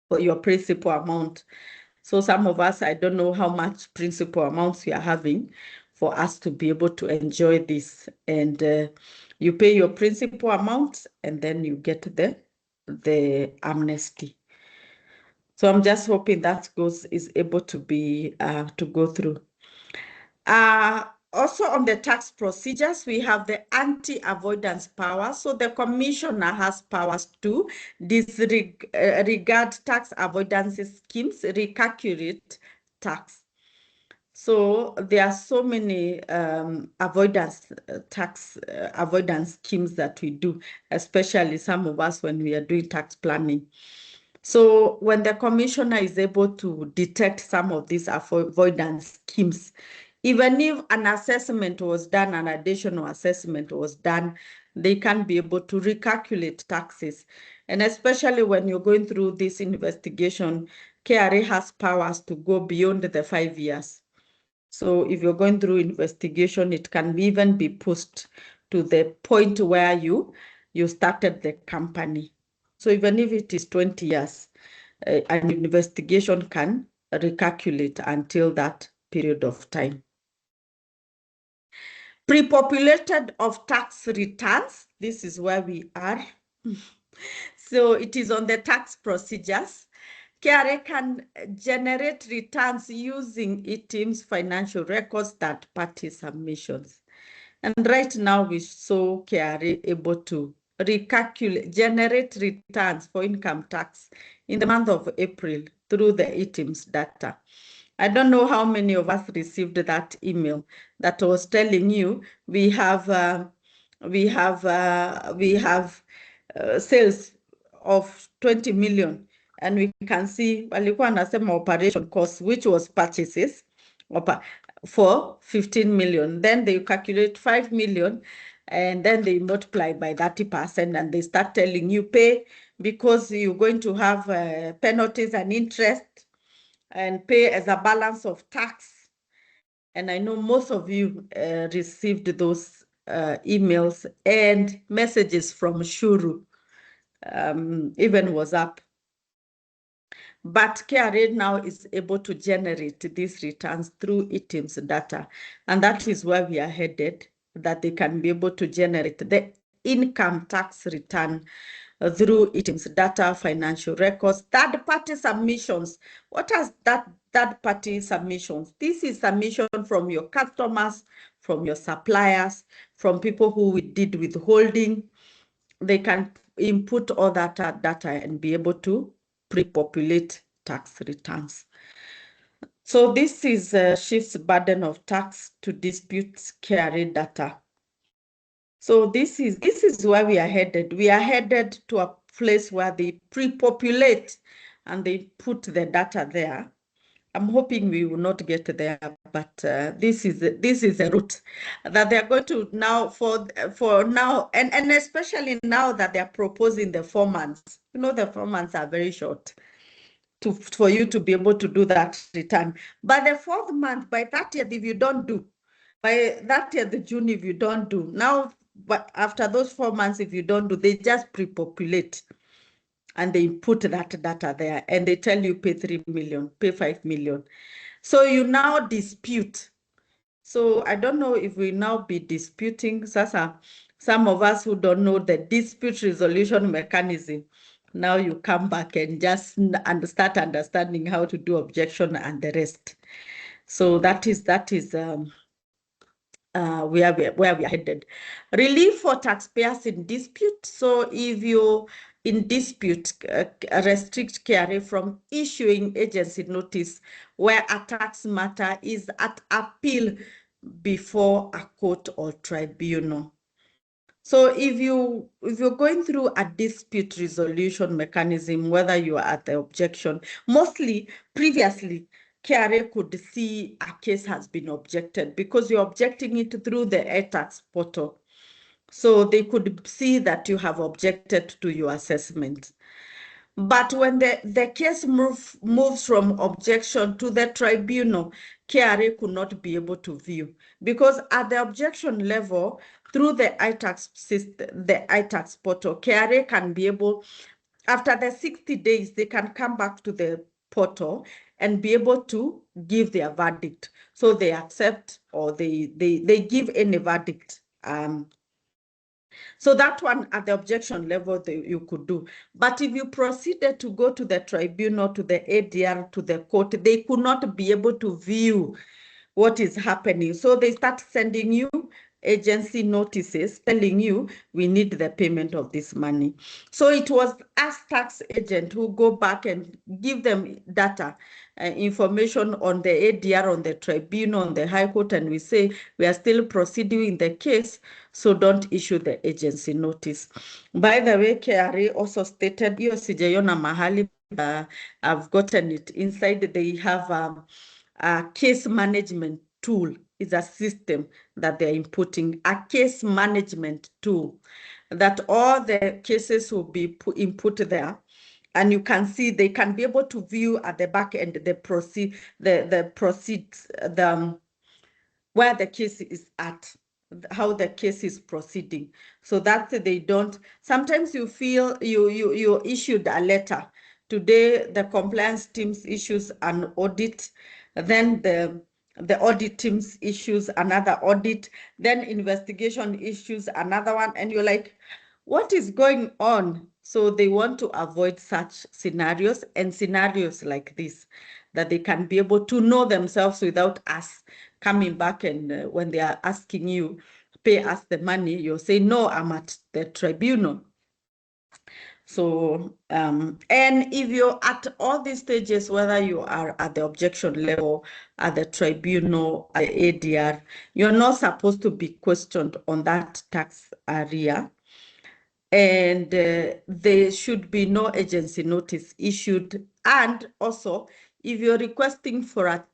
for your principal amount. So some of us, I don't know how much principal amounts we are having for us to be able to enjoy this. And you pay your principal amount and then you get the amnesty. So I'm just hoping that is able to be to go through. Also on the tax procedures, we have the anti-avoidance power. So the commissioner has powers to disregard tax avoidance schemes, recalculate tax. So there are so many tax avoidance schemes that we do, especially some of us when we are doing tax planning. So when the commissioner is able to detect some of these avoidance schemes, even if an assessment was done, an additional assessment was done, they can be able to recalculate taxes. And especially when you're going through this investigation, KRA has powers to go beyond the 5 years. So if you're going through investigation, it can even be pushed to the point where you started the company. So even if it is 20 years, an investigation can recalculate until that period of time. Pre-populated of tax returns, this is where we are. So it is on the tax procedures. KRA can generate returns using items, financial records, third-party submissions. And right now we saw KRA able to generate returns for income tax in the month of April through the items data. I don't know how many of us received that email that was telling you we have sales of 20 million, and we can see walikuwa nasema operation cost, which was purchases for 15 million. Then they calculate 5 million and then they multiply by 30% and they start telling you pay because you're going to have penalties and interest and pay as a balance of tax. And I know most of you received those emails and messages from Shuru, even WhatsApp. But KRA now is able to generate these returns through items data. And that is where we are headed, that they can be able to generate the income tax return through items, data, financial records, third-party submissions. What are that third-party submissions? This is submission from your customers, from your suppliers, from people who we did withholding. They can input all that data and be able to pre-populate tax returns. So this is shifts burden of tax to dispute KRA data. So this is where we are headed. We are headed to a place where they pre-populate and they put the data there. I'm hoping we will not get there, but this is a route that they are going to now for now, and especially now that they are proposing the 4 months. You know, the 4 months are very short for you to be able to do that return. But the 4th month, by 30th, if you don't do, by 30th June, if you don't do, now, but after those 4 months, if you don't do, they just pre-populate and they put that data there and they tell you pay 3 million, pay 5 million. So you now dispute. So I don't know if we now be disputing. Sasa, some of us who don't know the dispute resolution mechanism, now you come back and just start understanding how to do objection and the rest. So that is where we are headed. Relief for taxpayers in dispute. So if you in dispute, restrict KRA from issuing agency notice where a tax matter is at appeal before a court or tribunal. So if you're going through a dispute resolution mechanism, whether you are at the objection, mostly previously, KRA could see a case has been objected because you're objecting it through the tax portal. So they could see that you have objected to your assessment. But when the case moves from objection to the tribunal, KRA could not be able to view because at the objection level, through the iTax system, the iTax portal, KRA can be able, after the 60 days, they can come back to the portal and be able to give their verdict. So they accept or they give any verdict. So that one at the objection level you could do. But if you proceeded to go to the tribunal, to the ADR, to the court, they could not be able to view what is happening. So they start sending you agency notices telling you we need the payment of this money. So it was us tax agent who go back and give them data, information on the ADR, on the tribunal, on the high court, and we say we are still proceeding in the case, so don't issue the agency notice. By the way, KRA also stated, hiyo sijaiona mahali, I've gotten it inside, they have a case management tool. Is a system that they're inputting, a case management tool, that all the cases will be input there. And you can see they can be able to view at the back end where the case is at, how the case is proceeding, so that they don't. Sometimes you feel you issued a letter today, the compliance teams issues an audit, then the audit teams issues another audit, then investigation issues another one, and you're like, what is going on? So they want to avoid such scenarios and scenarios like this, that they can be able to know themselves without us coming back and when they are asking you, pay us the money, you'll say, no, I'm at the tribunal. So, and if you're at all these stages, whether you are at the objection level, at the tribunal, at the ADR, you're not supposed to be questioned on that tax area. And there should be no agency notice issued. And also, if you're requesting for a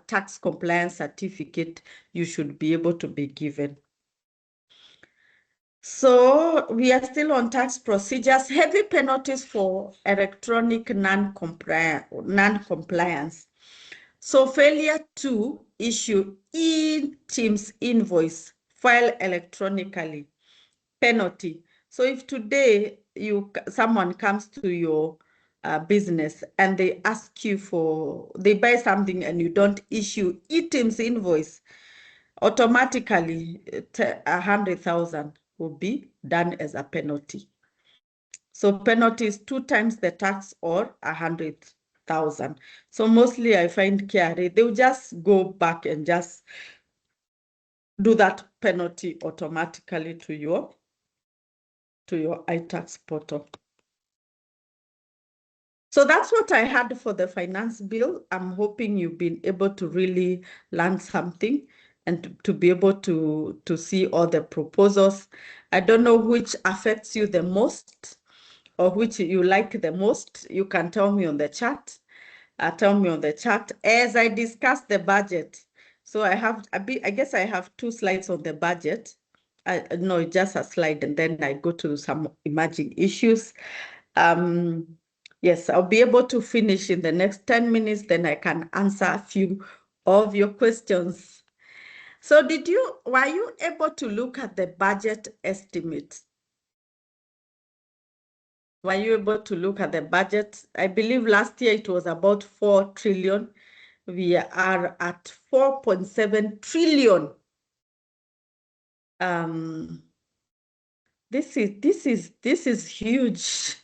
tax compliance certificate, you should be able to be given. So we are still on tax procedures, heavy penalties for electronic non-compliance. So failure to issue e-Teams invoice, file electronically, penalty. So if today someone comes to your business and they ask you they buy something and you don't issue e-Teams invoice, automatically 100,000 will be done as a penalty. So penalty is 2 times the tax or 100,000. So mostly I find KRA, they'll just go back and just do that penalty automatically to your iTax portal. So that's what I had for the finance bill. I'm hoping you've been able to really learn something and to be able to see all the proposals. I don't know which affects you the most or which you like the most. You can tell me on the chat. Tell me on the chat as I discuss the budget. So I guess I have 2 slides on the budget. No, just a slide, and then I go to some emerging issues. Yes, I'll be able to finish in the next 10 minutes, then I can answer a few of your questions. So were you able to look at the budget estimate? Were you able to look at the budget? I believe last year it was about 4 trillion. We are at 4.7 trillion. This is huge.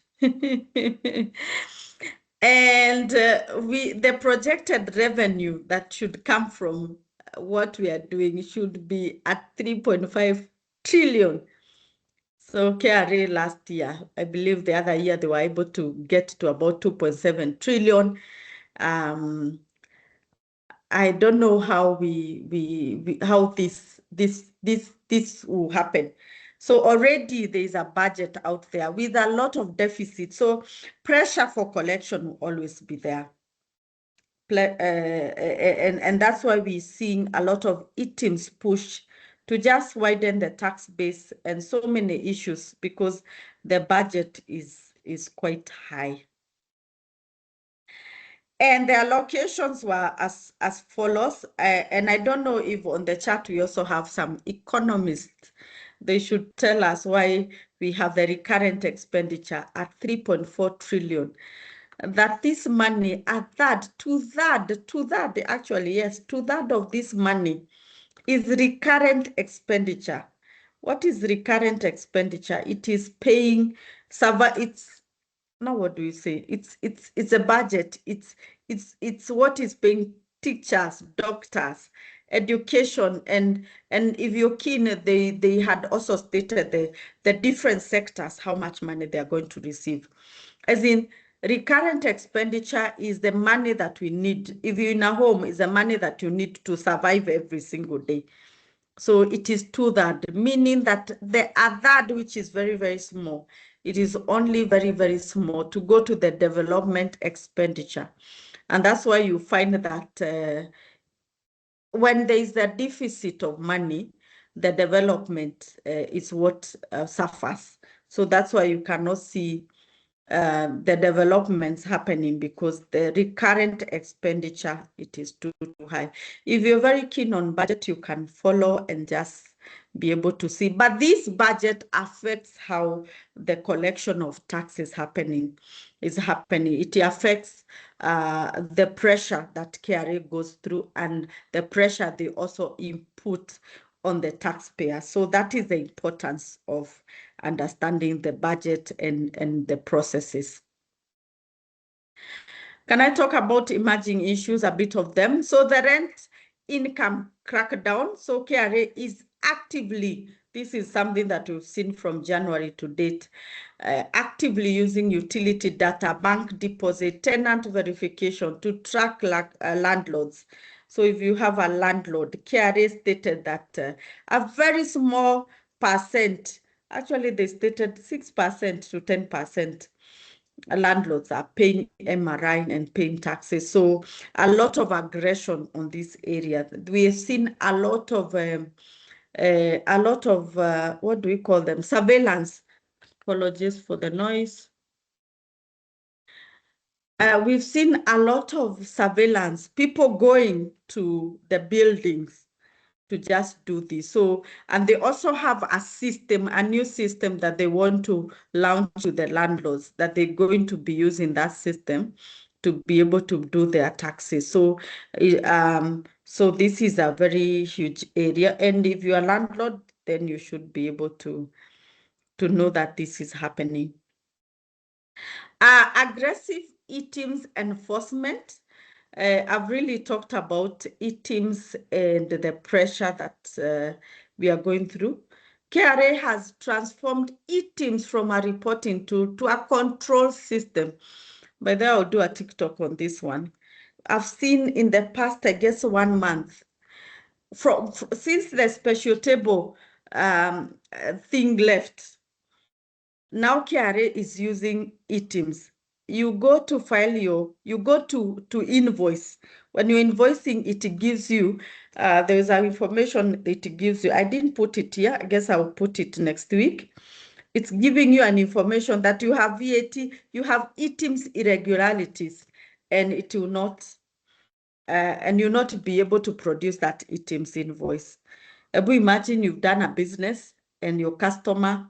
And the projected revenue that should come from what we are doing should be at 3.5 trillion. So KRA last year, I believe the other year they were able to get to about 2.7 trillion. I don't know how how this will happen. So already there is a budget out there with a lot of deficit. So pressure for collection will always be there. And that's why we're seeing a lot of teams push to just widen the tax base and so many issues because the budget is quite high. And the allocations were as follows. And I don't know if on the chat we also have some economists. They should tell us why we have the recurrent expenditure at 3.4 trillion. That this money, actually, yes, two-third of this money is recurrent expenditure. What is recurrent expenditure? It is paying, now what do you say? It's a budget. It's what is paying teachers, doctors, education, and if you're keen, they had also stated the different sectors, how much money they are going to receive. As in, recurrent expenditure is the money that we need. If you're in a home, is the money that you need to survive every single day. So it is two-third, meaning that the third, which is very, very small, it is only very, very small to go to the development expenditure. And that's why you find that when there is a deficit of money, the development is what suffers. So that's why you cannot see the developments happening because the recurrent expenditure, it is too high. If you're very keen on budget, you can follow and just be able to see. But this budget affects how the collection of taxes is happening. It affects the pressure that KRA goes through and the pressure they also input on the taxpayer. So that is the importance of understanding the budget and the processes. Can I talk about emerging issues, a bit of them? So the rent income crackdown. So KRA is actively, this is something that we've seen from January to date, actively using utility data, bank deposit, tenant verification to track landlords. So if you have a landlord, KRA stated that a very small percent, actually they stated 6% to 10%, landlords are paying MRI and paying taxes. So a lot of aggression on this area. We have seen a lot of what do we call them? Surveillance. Apologies for the noise. We've seen a lot of surveillance, people going to the buildings to just do this. So, and they also have a system, a new system that they want to launch to the landlords, that they're going to be using that system to be able to do their taxes. So, so this is a very huge area. And if you're a landlord, then you should be able to know that this is happening. Aggressive e-teams enforcement. I've really talked about e-teams and the pressure that we are going through. KRA has transformed e-teams from a reporting tool to a control system. By the way, I'll do a TikTok on this one. I've seen in the past, I guess, 1 month, since the special table thing left, now KRA is using e-teams. You go to you go to invoice. When you're invoicing, it gives you, there's an information it gives you. I didn't put it here. I guess I'll put it next week. It's giving you an information that you have VAT, you have e-teams irregularities, and it will not, and you'll not be able to produce that e-teams invoice. Imagine you've done a business and your customer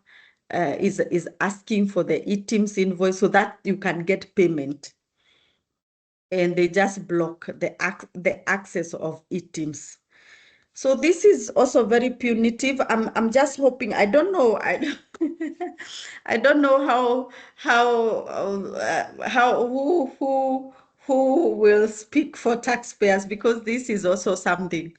is asking for the e-teams invoice so that you can get payment, and they just block the access of e-teams. So this is also very punitive. I'm just hoping. I don't know. I don't know how who will speak for taxpayers, because this is also something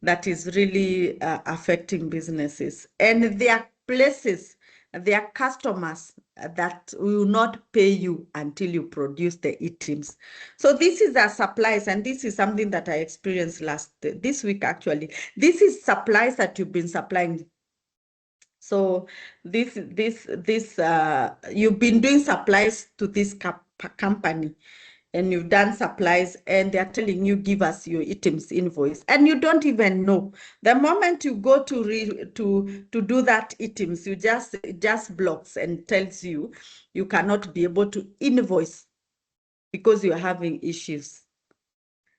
that is really affecting businesses, and there are places, there are customers that will not pay you until you produce the e-teams. So this is a supplies, and this is something that I experienced this week actually. This is supplies that you've been supplying. So you've been doing supplies to this company, and you've done supplies, and they're telling you, give us your items invoice, and you don't even know. The moment you go to do that items, it just blocks and tells you you cannot be able to invoice because you're having issues.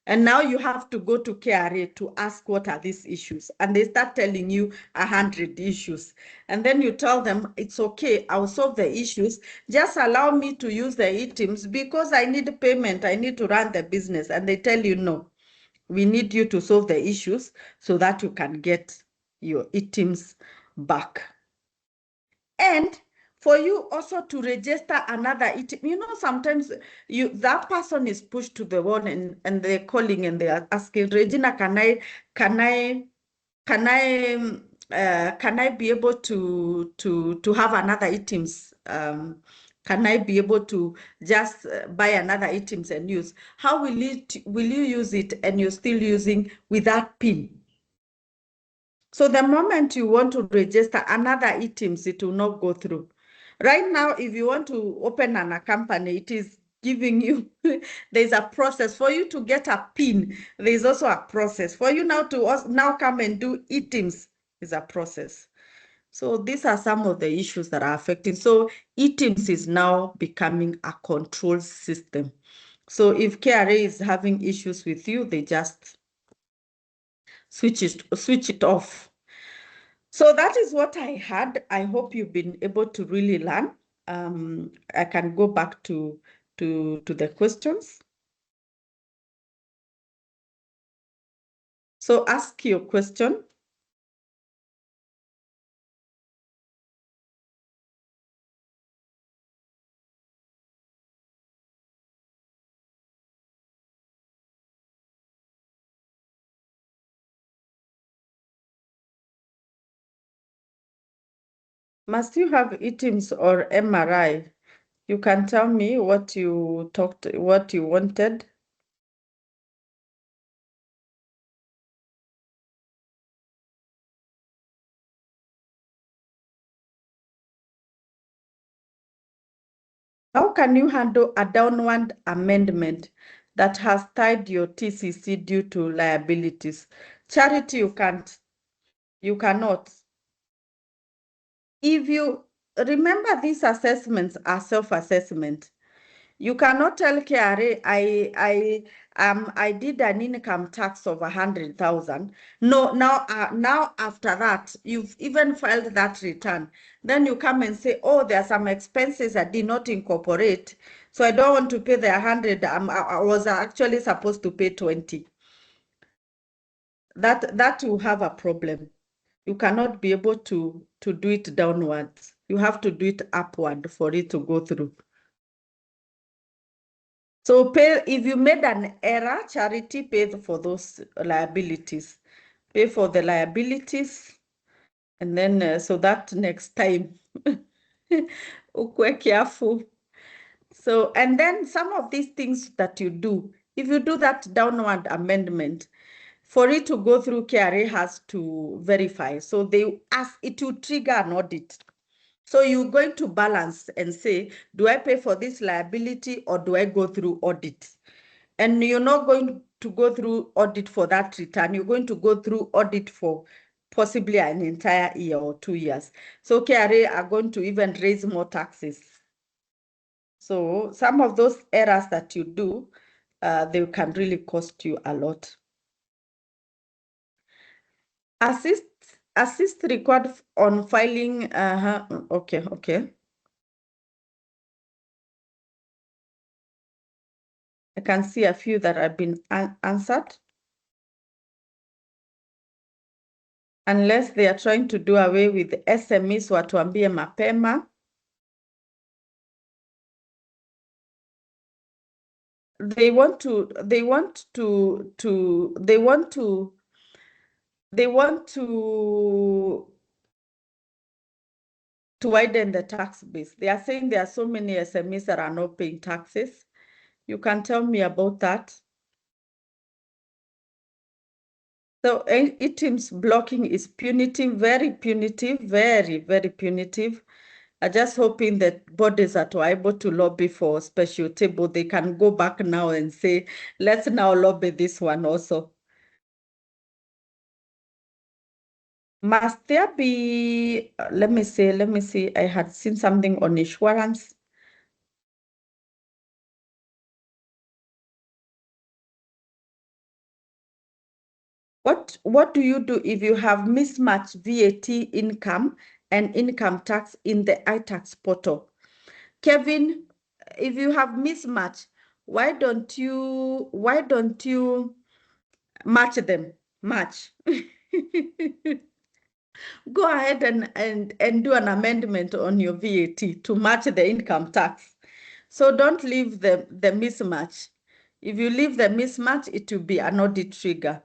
And now you have to go to KRA to ask what are these issues. And they start telling you 100 issues. And then you tell them, it's okay, I'll solve the issues. Just allow me to use the e-teams because I need payment. I need to run the business. And they tell you, no, we need you to solve the issues so that you can get your e-teams back. And for you also to register another item, sometimes that person is pushed to the wall, and they're calling and they're asking, Regina, can I be able to have another items? Can I be able to just buy another items and use? How will you use it and you're still using without PIN? So the moment you want to register another items, it will not go through. Right now, if you want to open a company, it is giving you, there's a process. For you to get a PIN, there's also a process. For you now to now come and do items is a process. So these are some of the issues that are affecting. So items is now becoming a control system. So if KRA is having issues with you, they just switch it off. So that is what I had. I hope you've been able to really learn. I can go back to the questions. So ask your question. Must you have items or MRI? You can tell me what you wanted. How can you handle a downward amendment that has tied your TCC due to liabilities? Charity, you can't. You cannot. If you remember, these assessments are self-assessment. You cannot tell KRA, I did an income tax of 100,000. No, now after that, you've even filed that return. Then you come and say, oh, there are some expenses I did not incorporate, so I don't want to pay the 100. I was actually supposed to pay 20. That will have a problem. You cannot be able to do it downwards. You have to do it upward for it to go through. So pay, if you made an error, charity pays for those liabilities. Pay for the liabilities, and then so that next time, ukwe careful. So, and then some of these things that you do, if you do that downward amendment, for it to go through, KRA has to verify. So they ask it to trigger an audit. So you're going to balance and say, do I pay for this liability or do I go through audit? And you're not going to go through audit for that return. You're going to go through audit for possibly an entire year or 2 years. So KRA are going to even raise more taxes. So some of those errors that you do, they can really cost you a lot. Assist, assist required on filing. Okay, okay. I can see a few that have been answered. Unless they are trying to do away with SMEs, watuambie mapema. They want to widen the tax base. They are saying there are so many SMEs that are not paying taxes. You can tell me about that. So ITIM's blocking is punitive, very punitive, very, very punitive. I'm just hoping that bodies that were able to lobby for special table, they can go back now and say, let's now lobby this one also. Must there be, let me see, I had seen something on insurance. What do you do if you have mismatched VAT income and income tax in the iTax portal? Kevin, if you have mismatch, why don't you match them? Match. Go ahead and do an amendment on your VAT to match the income tax. So don't leave the mismatch. If you leave the mismatch, it will be an audit trigger.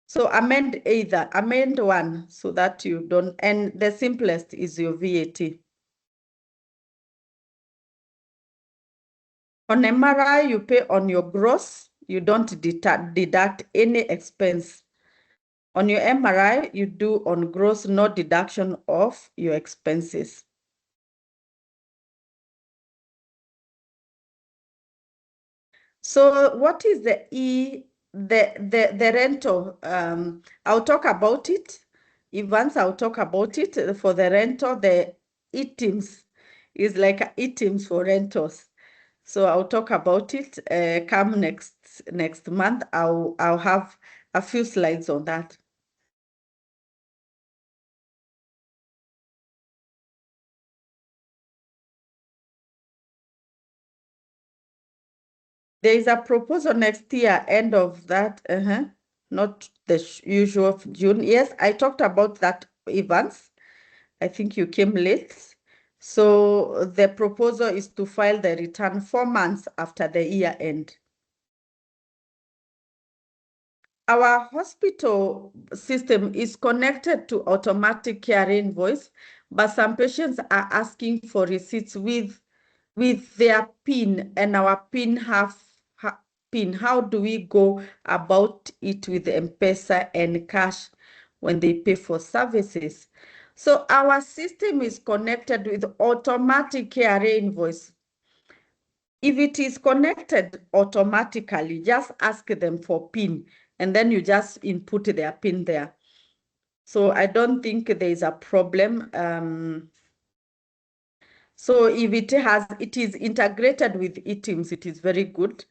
So amend one so that you don't, and the simplest is your VAT. On MRI, you pay on your gross, you don't deduct any expense. On your MRI, you do on gross, no deduction of your expenses. So what is the rental? I'll talk about it. Once I'll talk about it for the rental, the ITIMS is like ITIMS for rentals. So I'll talk about it. Come next month, I'll have a few slides on that. There is a proposal next year, end of that, not the usual June. Yes, I talked about that, Evans. I think you came late. So the proposal is to file the return 4 months after the year end. Our hospital system is connected to automatic care invoice, but some patients are asking for receipts with their PIN and our PIN PIN. How do we go about it with M-Pesa and cash when they pay for services? So our system is connected with automatic KRA invoice. If it is connected automatically, just ask them for PIN and then you just input their PIN there. So I don't think there is a problem. So if it is integrated with ITIMS, it is very good.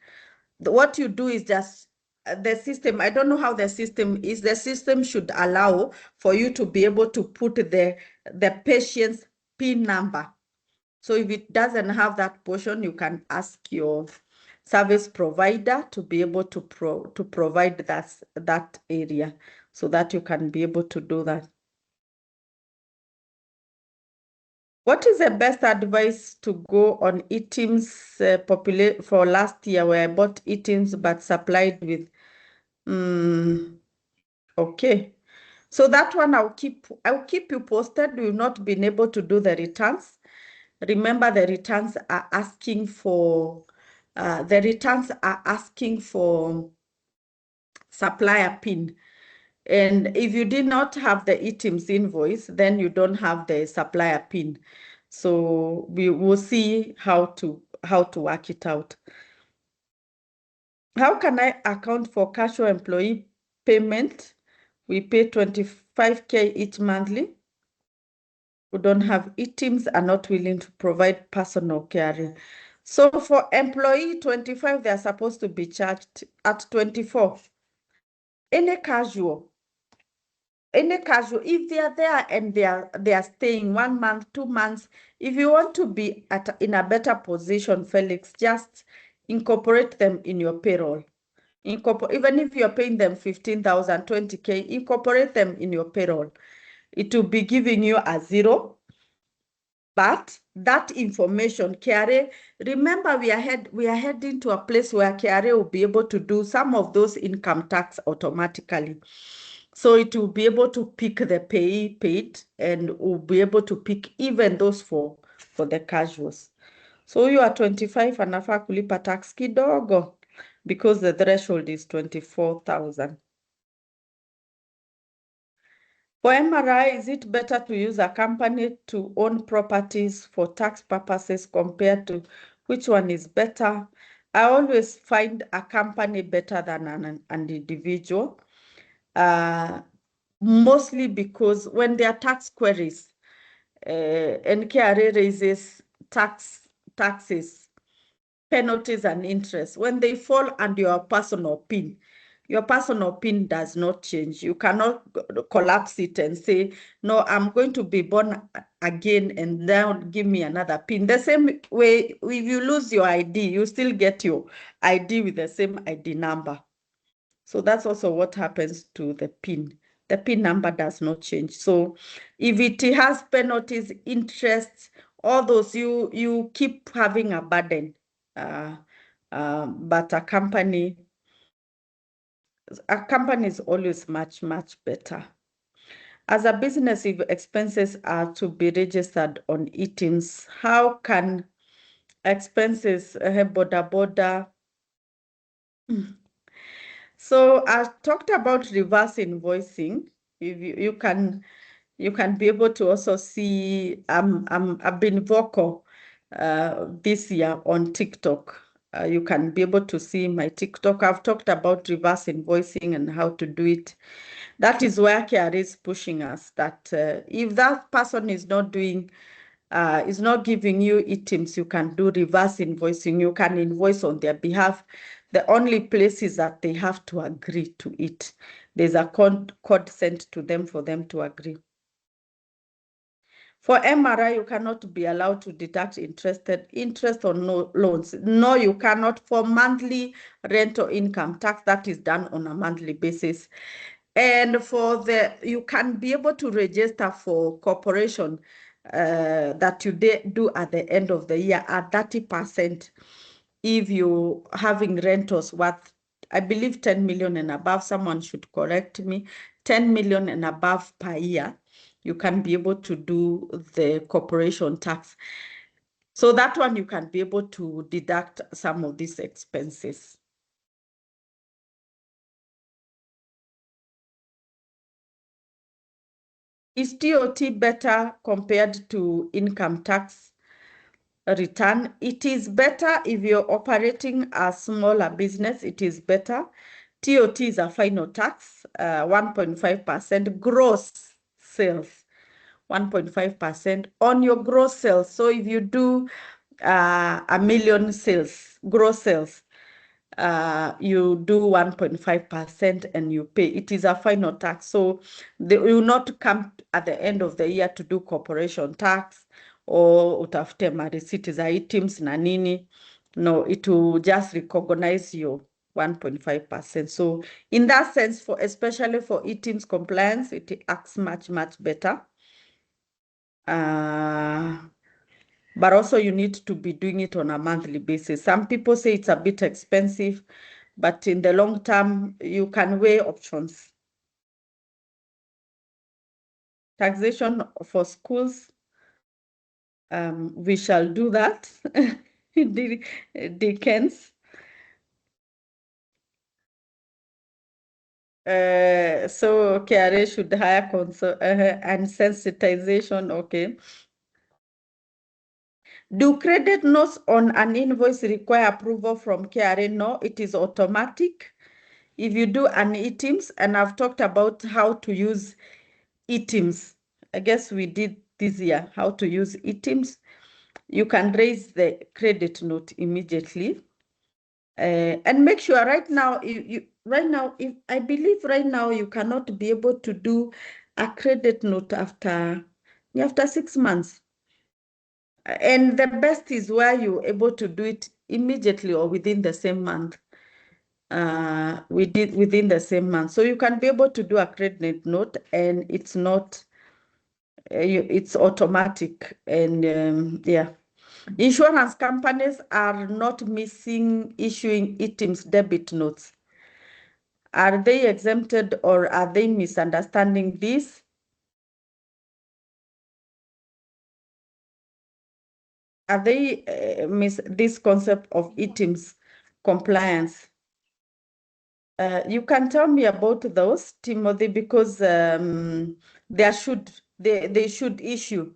What you do is just the system, I don't know how the system is. The system should allow for you to be able to put the patient's PIN number. So if it doesn't have that portion, you can ask your service provider to be able to provide that area so that you can be able to do that. What is the best advice to go on eTeams for last year where I bought eTeams but supplied with? Okay. So that one I'll keep you posted. We've not been able to do the returns. Remember, the returns are asking for supplier PIN. And if you did not have the eTeams invoice, then you don't have the supplier PIN. So we will see how to work it out. How can I account for casual employee payment? We pay 25K each monthly. Who don't have eTeams are not willing to provide personal care. So for employee 25, they are supposed to be charged at 24. Any casual, if they are there and they are staying 1 month, 2 months, if you want to be in a better position, Felix, just incorporate them in your payroll. Even if you're paying them 15,000, 20K, incorporate them in your payroll. It will be giving you a zero. But that information, KRA, remember we are heading to a place where KRA will be able to do some of those income tax automatically. So it will be able to pick the pay paid and will be able to pick even those for the casuals. So you are 25 anafaa kulipa tax kidogo because the threshold is 24,000. For MRI, is it better to use a company to own properties for tax purposes compared to which one is better? I always find a company better than an individual, mostly because when there are tax queries, NKRA raises taxes, penalties and interest. When they fall under your personal PIN does not change. You cannot collapse it and say, no, I'm going to be born again and now give me another PIN. The same way, if you lose your ID, you still get your ID with the same ID number. So that's also what happens to the PIN. The PIN number does not change. So if it has penalties, interest, all those, you keep having a burden. But a company is always much, much better. As a business, if expenses are to be registered on eTeams, how can expenses, border? So I talked about reverse invoicing. If you can be able to also see, I've been vocal this year on TikTok. You can be able to see my TikTok. I've talked about reverse invoicing and how to do it. That is where KRA is pushing us, that if that person is not giving you eTeams, you can do reverse invoicing. You can invoice on their behalf. The only place is that they have to agree to it. There's a code sent to them for them to agree. For MRI, you cannot be allowed to deduct interest on loans. No, you cannot. For monthly rental income tax, that is done on a monthly basis. And you can be able to register for corporation that you do at the end of the year at 30% if you having rentals worth, I believe 10 million and above. Someone should correct me. 10 million and above per year, you can be able to do the corporation tax. So that one you can be able to deduct some of these expenses. Is TOT better compared to income tax return? It is better if you're operating a smaller business. It is better. TOT is a final tax, 1.5% gross sales, 1.5% on your gross sales. So if you do a million sales, gross sales, you do 1.5% and you pay. It is a final tax. So they will not come at the end of the year to do corporation tax or utafute marisiti za eTeams na nini. No, it will just recognize your 1.5%. So in that sense, especially for eTeams compliance, it acts much, much better. but also you need to be doing it on a monthly basis. Some people say it's a bit expensive, but in the long term, you can weigh options. Taxation for schools, we shall do that. Dickens. So KRA should hire and sensitization, okay. Do credit notes on an invoice require approval from KRA? No, it is automatic. If you do an eTIMS, and I've talked about how to use eTIMS. I guess we did this year, how to use eTIMS. You can raise the credit note immediately. And make sure right now, if I believe right now you cannot be able to do a credit note after 6 months. And the best is where you're able to do it immediately or within the same month. We did within the same month. So you can be able to do a credit note and it's not, it's automatic. And yeah. Insurance companies are not missing issuing eTIMS debit notes. Are they exempted or are they misunderstanding this? Are they miss this concept of eTIMS compliance? You can tell me about those, Timothy, because they should issue.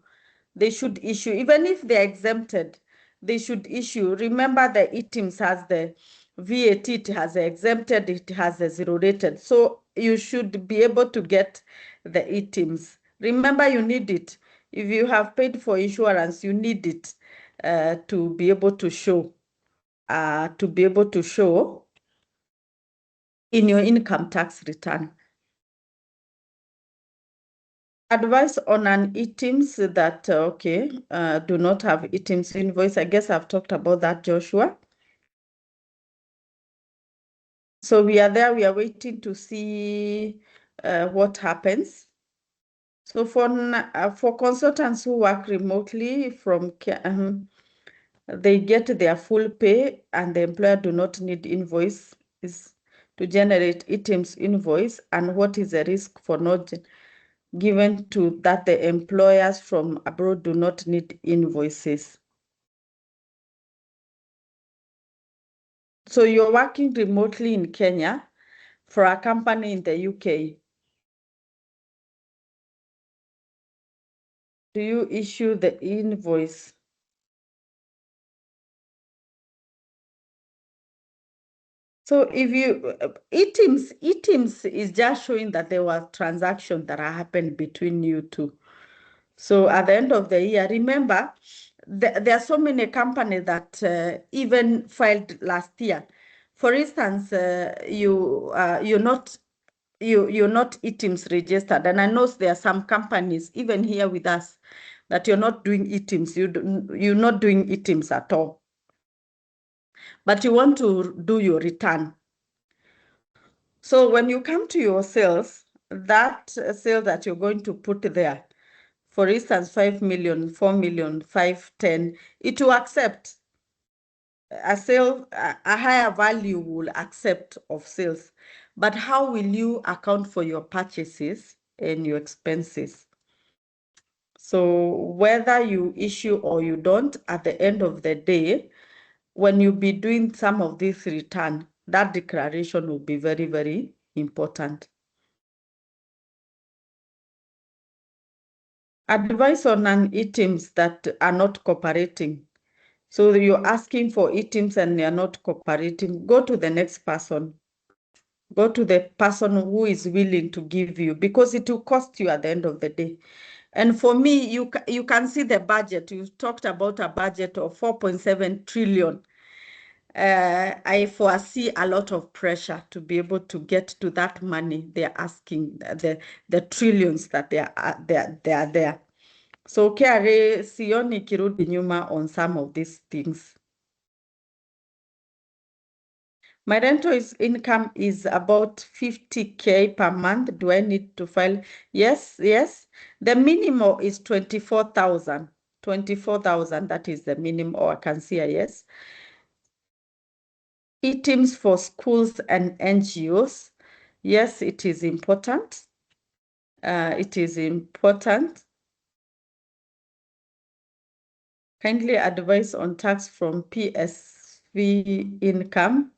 They should issue, even if they're exempted, they should issue. Remember, the eTIMS has the VAT, it has the exempted, it has the zero rated. So you should be able to get the eTIMS. Remember, you need it. If you have paid for insurance, you need it to be able to show, in your income tax return. Advice on an eTIMS that, do not have eTIMS invoice. I guess I've talked about that, Joshua. So we are there, we are waiting to see what happens. So for consultants who work remotely from, they get their full pay and the employer do not need invoice is to generate eTIMS invoice. And what is the risk for not given to that the employers from abroad do not need invoices? So you're working remotely in Kenya for a company in the UK. Do you issue the invoice? So if you, eTIMS is just showing that there was transactions that happened between you two. So at the end of the year, remember, there are so many companies that even filed last year. For instance, you're not eTIMS registered, and I know there are some companies even here with us that you're not doing eTIMS. You're not doing eTIMS at all, but you want to do your return. So when you come to your sales, that sale that you're going to put there, for instance, 5 million, 4 million, 5, 10, it will accept a sale, a higher value will accept of sales. But how will you account for your purchases and your expenses? So whether you issue or you don't, at the end of the day, when you be doing some of this return, that declaration will be very, very important. Advice on an eTIMS that are not cooperating. So you're asking for eTIMS and you're not cooperating. Go to the next person. Go to the person who is willing to give you, because it will cost you at the end of the day. And for me, you can see the budget. You talked about a budget of 4.7 trillion. I foresee a lot of pressure to be able to get to that money they're asking, the trillions that they are there. So KRA sioni kirudi nyuma on some of these things. My rental income is about 50K per month. Do I need to file? Yes. The minimum is 24,000. 24,000, that is the minimum, or I can see a yes. E-teams for schools and NGOs. Yes, it is important. It is important. Kindly advise on tax from PSV income.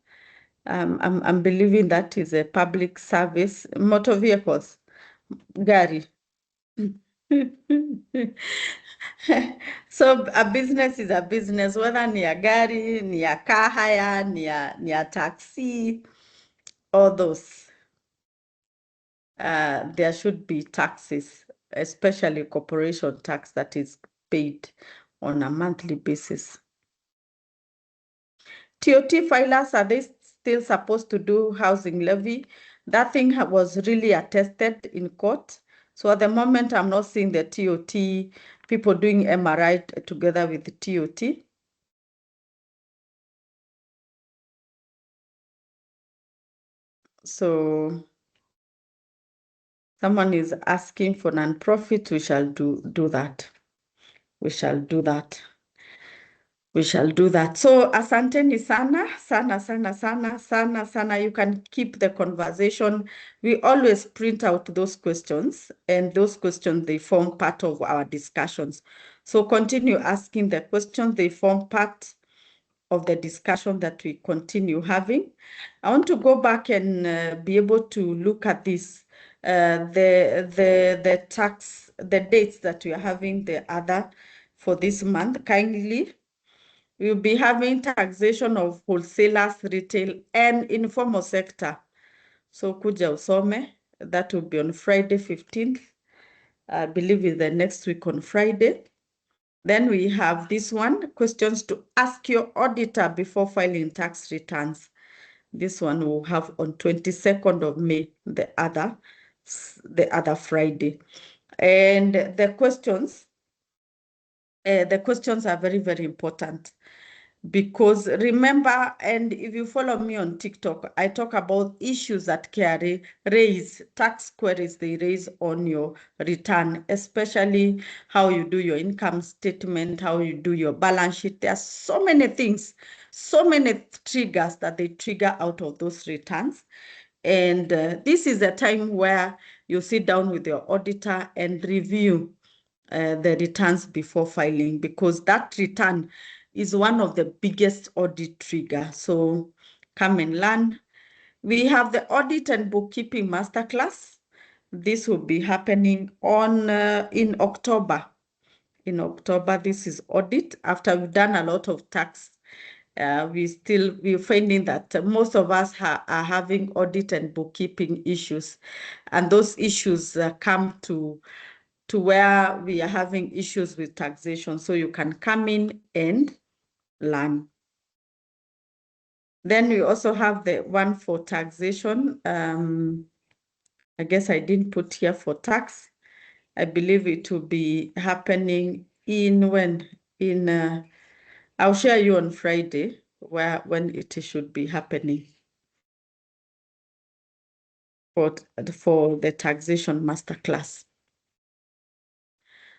I'm believing that is a public service. Motor vehicles, gari. So a business is a business, whether ni ya gari, ni ya car hire, ni ya taxi, all those. There should be taxes, especially corporation tax that is paid on a monthly basis. TOT filers, are they still supposed to do housing levy? That thing was really attested in court. So at the moment, I'm not seeing the TOT, people doing MRI together with the TOT. So someone is asking for non-profit, we shall do that. We shall do that. We shall do that. So asanteni sana, sana, sana, sana, sana, sana. You can keep the conversation. We always print out those questions, and those questions, they form part of our discussions. So continue asking the questions. They form part of the discussion that we continue having. I want to go back and be able to look at this, the tax, the dates that we are having the other for this month. Kindly, we'll be having taxation of wholesalers, retail, and informal sector. So kuja usome, that will be on Friday 15th. I believe it's the next week on Friday. Then we have this one, questions to ask your auditor before filing tax returns. This one we'll have on 22nd of May, the other Friday. And the questions are very, very important. Because remember, and if you follow me on TikTok, I talk about issues that KRA raise, tax queries they raise on your return, especially how you do your income statement, how you do your balance sheet. There are so many things, so many triggers that they trigger out of those returns. And this is a time where you sit down with your auditor and review the returns before filing, because that return is one of the biggest audit trigger. So come and learn. We have the audit and bookkeeping masterclass. This will be happening on in October. In October, this is audit. After we've done a lot of tax, we're finding that most of us are having audit and bookkeeping issues, and those issues come to where we are having issues with taxation. So you can come in and learn. Then we also have the one for taxation. I guess I didn't put here for tax. I believe it will be happening I'll share you on Friday when it should be happening for the taxation masterclass.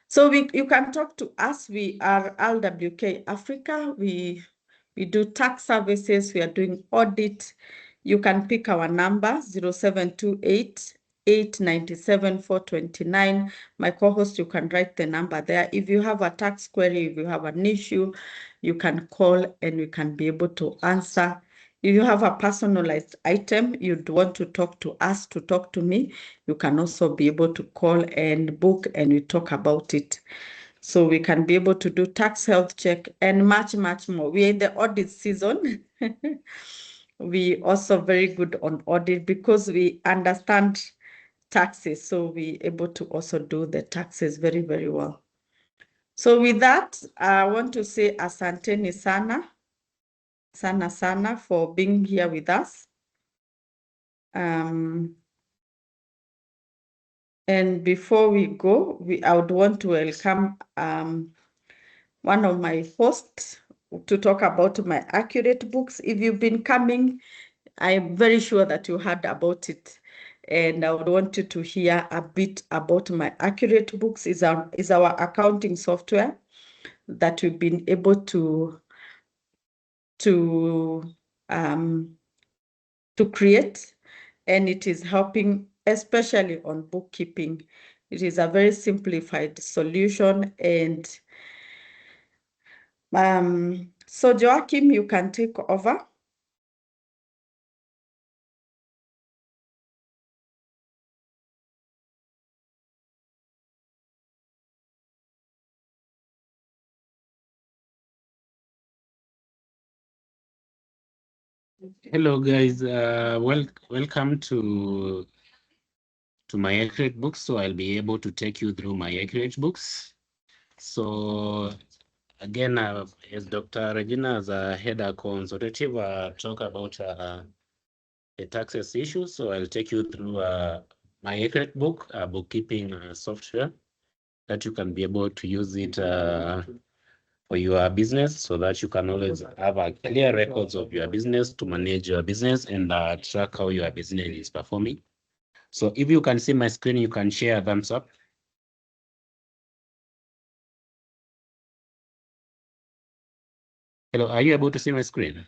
So you can talk to us. We are LWK Africa. We do tax services. We are doing audit. You can pick our number 0728 897 429. My co-host, you can write the number there. If you have a tax query, if you have an issue, you can call and we can be able to answer. If you have a personalized item, you'd want to talk to us, to talk to me, you can also be able to call and book and we talk about it. So we can be able to do tax health check and much, much more. We're in the audit season. We also very good on audit because we understand taxes. So we're able to also do the taxes very, very well. So with that, I want to say asanteni sana, sana, sana for being here with us. And before we go, I would want to welcome one of my hosts to talk about my accurate books. If you've been coming, I'm very sure that you heard about it. And I would want you to hear a bit about my accurate books. Is our accounting software. that we've been able to create, and it is helping, especially on bookkeeping. It is a very simplified solution. And so Joachim, you can take over. Hello guys, welcome to my Accurate books. So I'll be able to take you through my Accurate books. So again, as Dr. Regina as a head consultative, talk about the taxes issue. So I'll take you through my Accurate book, bookkeeping software that you can be able to use it for your business, so that you can always have a clear records of your business to manage your business and track how your business is performing. So if you can see my screen, you can share a thumbs up. Hello, are you able to see my screen?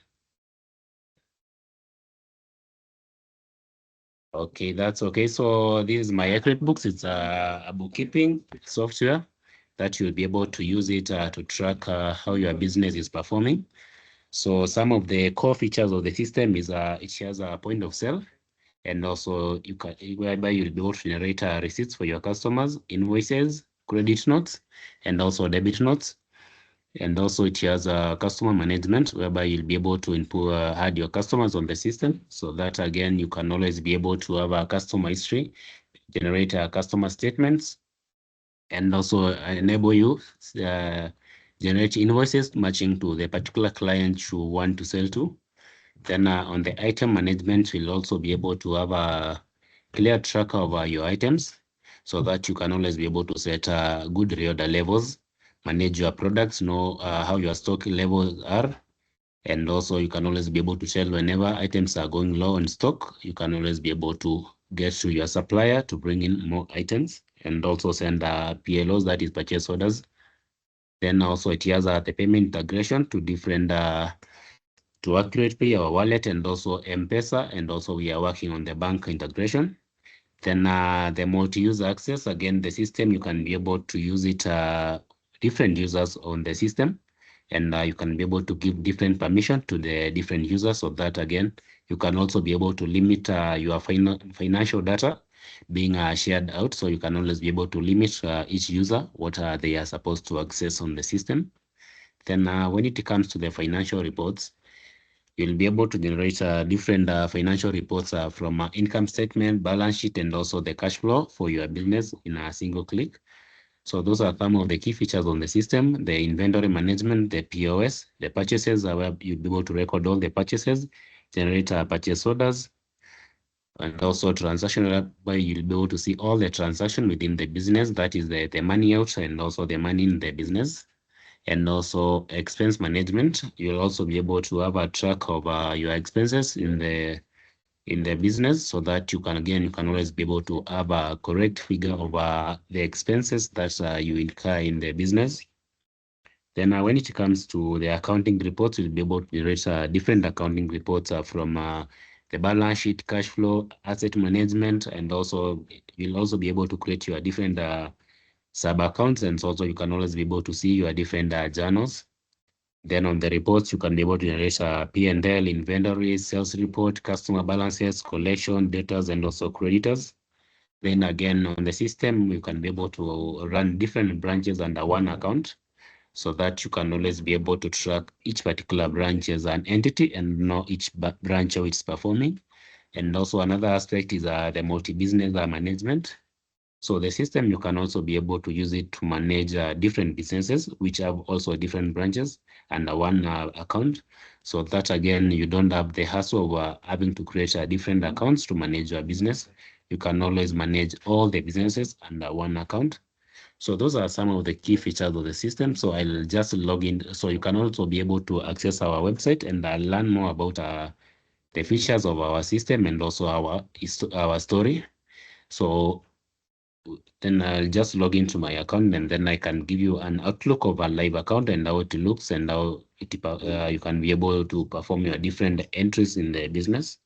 Okay, that's okay. So this is my Accurate books. It's a bookkeeping software that you'll be able to use it to track how your business is performing. So some of the core features of the system is it has a point of sale, and also you can, whereby you'll be able to generate receipts for your customers, invoices, credit notes, and also debit notes. And also it has customer management, whereby you'll be able to input, add your customers on the system, so that again, you can always be able to have a customer history, generate customer statements, and also enable you generate invoices matching to the particular client you want to sell to. Then on the item management, you'll also be able to have a clear track of your items, so that you can always be able to set good reorder levels, manage your products, know how your stock levels are, and also you can always be able to tell whenever items are going low on stock, you can always be able to get to your supplier to bring in more items, and also send PLOs, that is purchase orders. Then also it has the payment integration to different to Accurate Pay, our wallet, and also M-Pesa, and also we are working on the bank integration. Then the multi-user access, again, the system, you can be able to use it different users on the system, and you can be able to give different permission to the different users, so that again, you can also be able to limit your financial data being shared out, so you can always be able to limit each user what they are supposed to access on the system. Then when it comes to the financial reports, you'll be able to generate different financial reports from income statement, balance sheet, and also the cash flow for your business in a single click. So those are some of the key features on the system: the inventory management, the POS, the purchases, where you'll be able to record all the purchases, generate purchase orders, and also transactional, where you'll be able to see all the transaction within the business, that is the money out and also the money in the business. And also expense management, you'll also be able to have a track of your expenses in the business, so that you can always be able to have a correct figure of the expenses that you incur in the business. Then when it comes to the accounting reports, you'll be able to generate different accounting reports from the balance sheet, cash flow, asset management, and also you'll also be able to create your different sub accounts, and also you can always be able to see your different journals. Then on the reports, you can be able to generate P&L, inventory, sales report, customer balances, collection, debtors, and also creditors. Then again, on the system, you can be able to run different branches under one account, so that you can always be able to track each particular branch as an entity and know each branch how it's performing. And also another aspect is the multi-business management. So the system, you can also be able to use it to manage different businesses, which have also different branches under one account. So that again, you don't have the hassle of having to create different accounts to manage your business. You can always manage all the businesses under one account. So those are some of the key features of the system. So I'll just log in. So you can also be able to access our website and learn more about the features of our system and also our story. So then I'll just log into my account, and then I can give you an outlook of a live account and how it looks and how you can be able to perform your different entries in the business.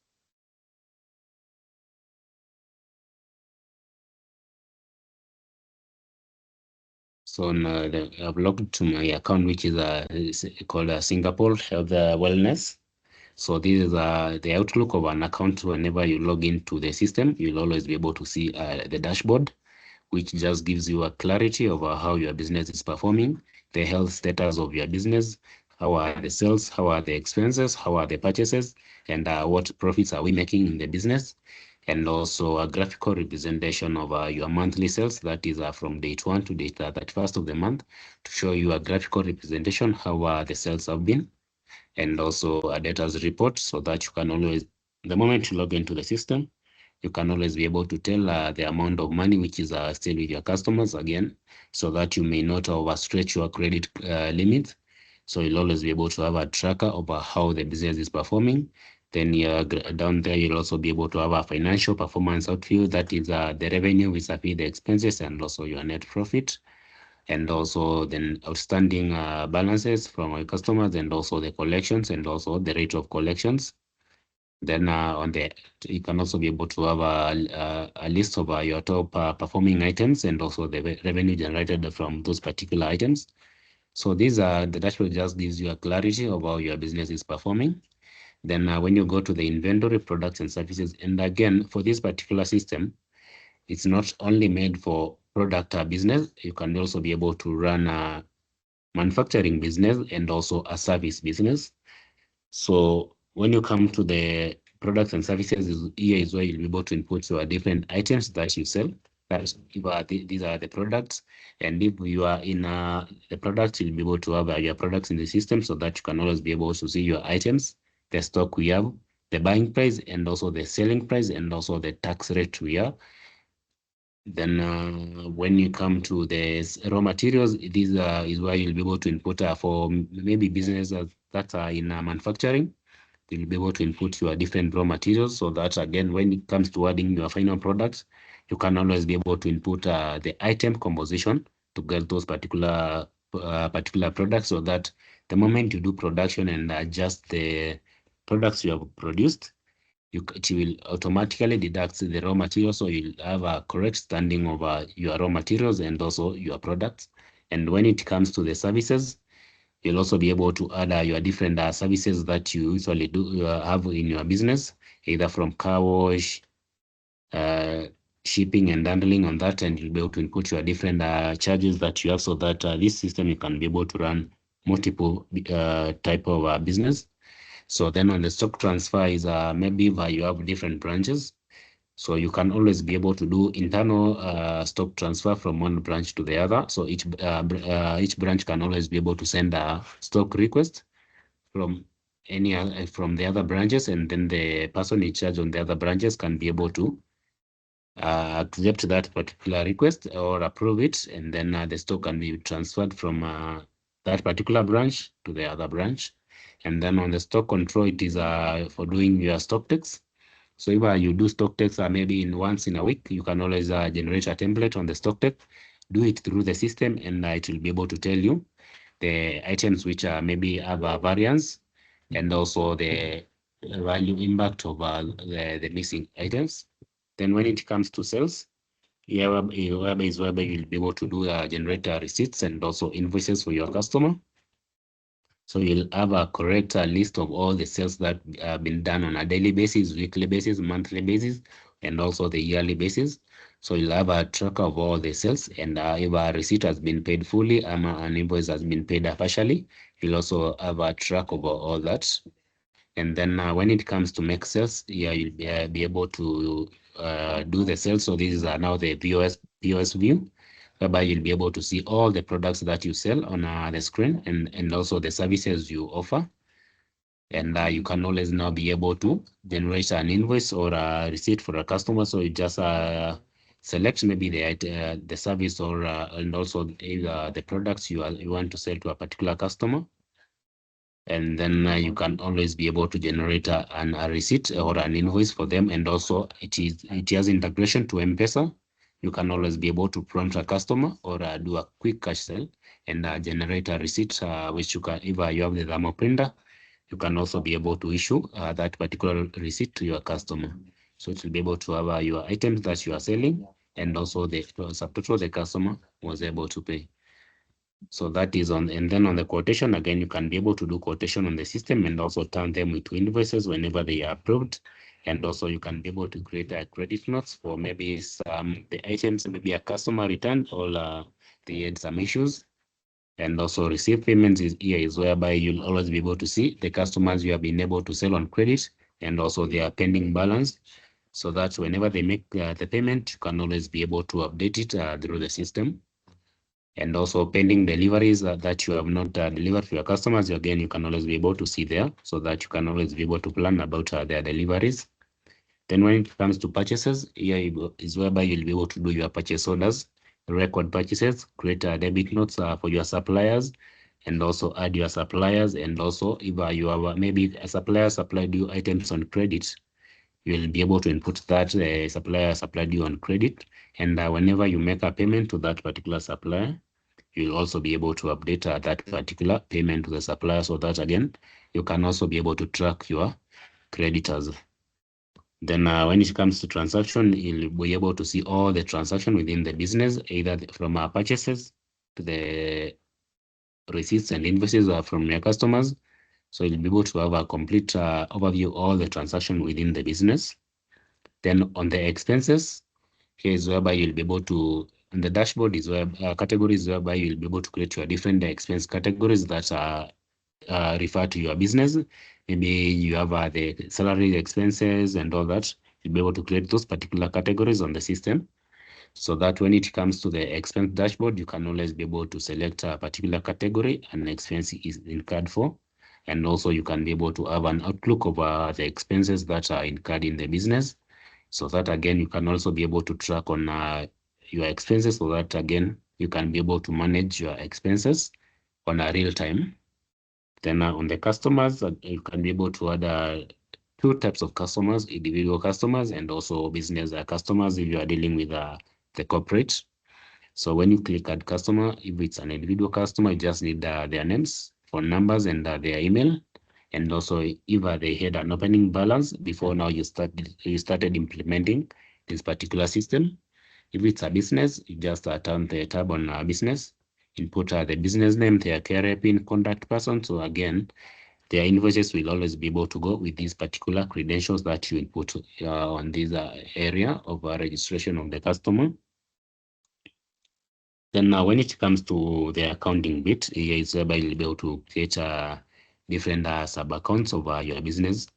So now I've logged to my account, which is called Singapore Health Wellness. So this is the outlook of an account. Whenever you log into the system, you'll always be able to see the dashboard, which just gives you a clarity over how your business is performing, the health status of your business, how are the sales, how are the expenses, how are the purchases, and what profits are we making in the business, and also a graphical representation of your monthly sales, that is from date 1 to date 31st of the month, to show you a graphical representation how the sales have been, and also a data's report, so that you can always, the moment you log into the system, you can always be able to tell the amount of money which is still with your customers again, so that you may not overstretch your credit limit. So you'll always be able to have a tracker of how the business is performing. Then down there, you'll also be able to have a financial performance outview, that is the revenue vis-a-vis the expenses and also your net profit, and also then outstanding balances from our customers, and also the collections and also the rate of collections. Then you can also be able to have a list of your top performing items and also the revenue generated from those particular items. So the dashboard just gives you a clarity of how your business is performing. Then when you go to the inventory, products and services, and again, for this particular system, it's not only made for product business, you can also be able to run a manufacturing business and also a service business. So when you come to the products and services, here is where you'll be able to input your different items that you sell. That if these are the products, and if you are in the products, you'll be able to have your products in the system, so that you can always be able to see your items, the stock we have, the buying price, and also the selling price, and also the tax rate we are. Then when you come to the raw materials, this is where you'll be able to input for maybe businesses that are in manufacturing. You'll be able to input your different raw materials, so that again, when it comes to adding your final products, you can always be able to input the item composition to get those particular products, so that the moment you do production and adjust the products you have produced, it will automatically deduct the raw materials, so you'll have a correct standing of your raw materials and also your products. And when it comes to the services, you'll also be able to add your different services that you usually do have in your business, either from car wash, shipping and handling on that, and you'll be able to input your different charges that you have, so that this system you can be able to run multiple type of business. So then on the stock transfer is maybe where you have different branches. So you can always be able to do internal stock transfer from one branch to the other. So each branch can always be able to send a stock request from from the other branches, and then the person in charge on the other branches can be able to accept that particular request or approve it, and then the stock can be transferred from that particular branch to the other branch. And then on the stock control, it is for doing your stock takes. So if you do stock takes maybe once in a week, you can always generate a template on the stock take, do it through the system, and it will be able to tell you the items which maybe have a variance, and also the value impact of the missing items. Then when it comes to sales, whereby you'll be able to do generate receipts and also invoices for your customer. So you'll have a correct list of all the sales that have been done on a daily basis, weekly basis, monthly basis, and also the yearly basis. So you'll have a track of all the sales, and if a receipt has been paid fully, an invoice has been paid partially, you'll also have a track of all that. And then when it comes to make sales, yeah, you'll be able to do the sales. So this is now the POS view, whereby you'll be able to see all the products that you sell on the screen, and also the services you offer. And you can always now be able to generate an invoice or a receipt for a customer. So you just select maybe the service or and also the products you want to sell to a particular customer. And then you can always be able to generate a receipt or an invoice for them. And also it has integration to M-Pesa. you can always be able to prompt a customer or do a quick cash sell and generate a receipt, which you can, if you have the thermal printer, you can also be able to issue that particular receipt to your customer. So it will be able to have your items that you are selling and also the subtotal the customer was able to pay. So that is on, and then on the quotation, again, you can be able to do quotation on the system and also turn them into invoices whenever they are approved. And also you can be able to create a credit notes for maybe some the items, maybe a customer returned or they had some issues. And also receive payments is whereby you'll always be able to see the customers you have been able to sell on credit and also their pending balance. So that whenever they make the payment, you can always be able to update it through the system. And also pending deliveries that you have not delivered to your customers, again, you can always be able to see there so that you can always be able to plan about their deliveries. Then when it comes to purchases, here is whereby you'll be able to do your purchase orders, record purchases, create debit notes for your suppliers, and also add your suppliers. And also if you have maybe a supplier supplied you items on credit, you'll be able to input that supplier supplied you on credit. And whenever you make a payment to that particular supplier, you'll also be able to update that particular payment to the supplier so that again, you can also be able to track your creditors. Then when it comes to transaction, you'll be able to see all the transaction within the business, either from our purchases to the receipts and invoices from your customers. So you'll be able to have a complete overview of all the transaction within the business. Then on the expenses, here is whereby you'll be able to, on the dashboard is where categories whereby you'll be able to create your different expense categories that refer to your business. Maybe you have the salary expenses and all that. You'll be able to create those particular categories on the system so that when it comes to the expense dashboard, you can always be able to select a particular category and expense is incurred for. And also you can be able to have an outlook of the expenses that are incurred in the business. So that again, you can also be able to track on your expenses so that again, you can be able to manage your expenses on a real time. Then on the customers, you can be able to add two types of customers, individual customers and also business customers if you are dealing with the corporate. So when you click add customer, if it's an individual customer, you just need their names, phone numbers, and their email. And also if they had an opening balance before now you started implementing this particular system. If it's a business, you just turn the tab on business, input the business name, their KRA PIN, contact person. So again, their invoices will always be able to go with these particular credentials that you input on this area of registration of the customer. Then when it comes to the accounting bit, here is whereby you'll be able to create different sub-accounts of your business.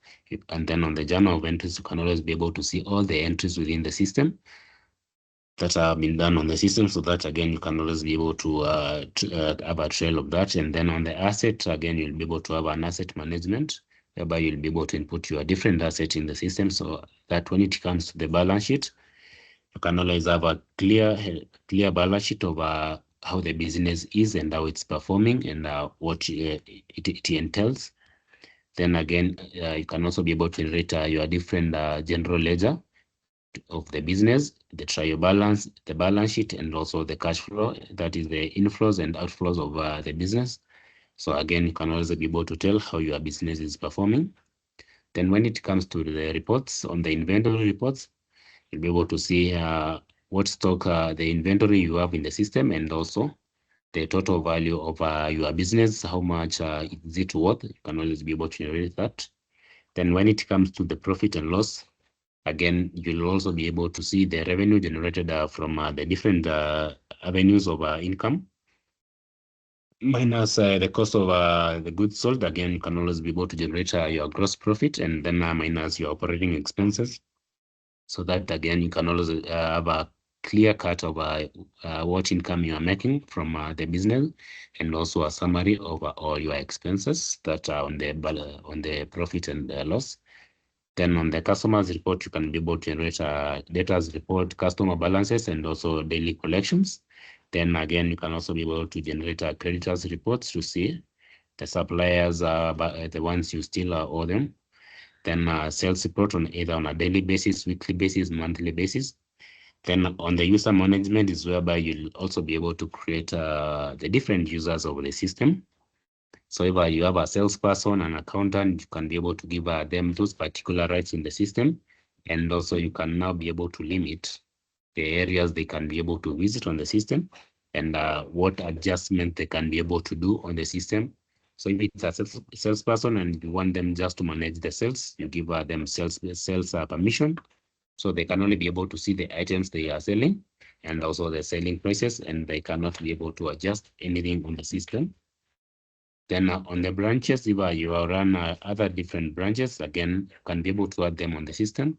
And then on the journal of entries, you can always be able to see all the entries within the system that have been done on the system, so that again you can always be able to have a trail of that. And then on the asset, again you'll be able to have an asset management whereby you'll be able to input your different assets in the system so that when it comes to the balance sheet, you can always have a clear balance sheet of how the business is and how it's performing and what it entails. Then again, you can also be able to generate your different general ledger of the business, the trial balance, the balance sheet, and also the cash flow. That is the inflows and outflows of the business. So again, you can also be able to tell how your business is performing. Then when it comes to the reports, on the inventory reports, you'll be able to see what stock the inventory you have in the system and also the total value of your business, how much is it worth. You can always be able to generate that. Then when it comes to the profit and loss, again, you'll also be able to see the revenue generated from the different avenues of income, minus the cost of the goods sold. Again, you can always be able to generate your gross profit and then minus your operating expenses. So that again, you can always have a clear cut of what income you are making from the business and also a summary of all your expenses that are on the profit and loss. Then on the customers report, you can be able to generate data's report, customer balances, and also daily collections. Then again, you can also be able to generate creditors reports to see the suppliers, the ones you still owe them. Then sales report on either on a daily basis, weekly basis, monthly basis. Then on the user management is whereby you'll also be able to create the different users of the system. So if you have a salesperson, an accountant, you can be able to give them those particular rights in the system. And also you can now be able to limit the areas they can be able to visit on the system and what adjustment they can be able to do on the system. So if it's a salesperson and you want them just to manage the sales, you give them sales permission. So they can only be able to see the items they are selling and also the selling prices, and they cannot be able to adjust anything on the system. Then on the branches, if you run other different branches, again, you can be able to add them on the system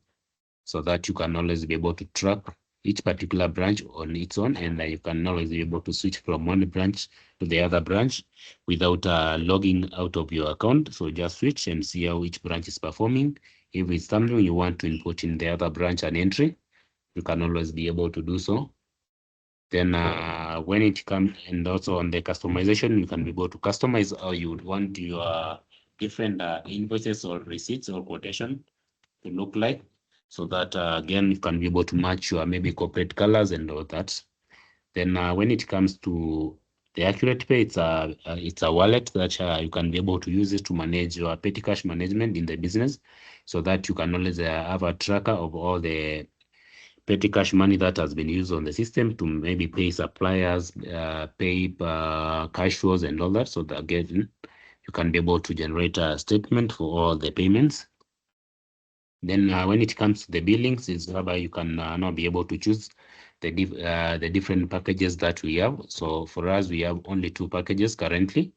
so that you can always be able to track each particular branch on its own, and you can always be able to switch from one branch to the other branch without logging out of your account. So just switch and see how each branch is performing. If it's something you want to input in the other branch an entry, you can always be able to do so. Then when it comes, and also on the customization, you can be able to customize how you would want your different invoices or receipts or quotation to look like, so that again, you can be able to match your maybe corporate colors and all that. Then when it comes to the Accurate Pay, it's a wallet that you can be able to use it to manage your petty cash management in the business, so that you can always have a tracker of all the petty cash money that has been used on the system to maybe pay suppliers, pay cash flows and all that. So that again, you can be able to generate a statement for all the payments. Then when it comes to the billings, is whereby you can now be able to choose the different packages that we have. So for us, we have only 2 packages currently,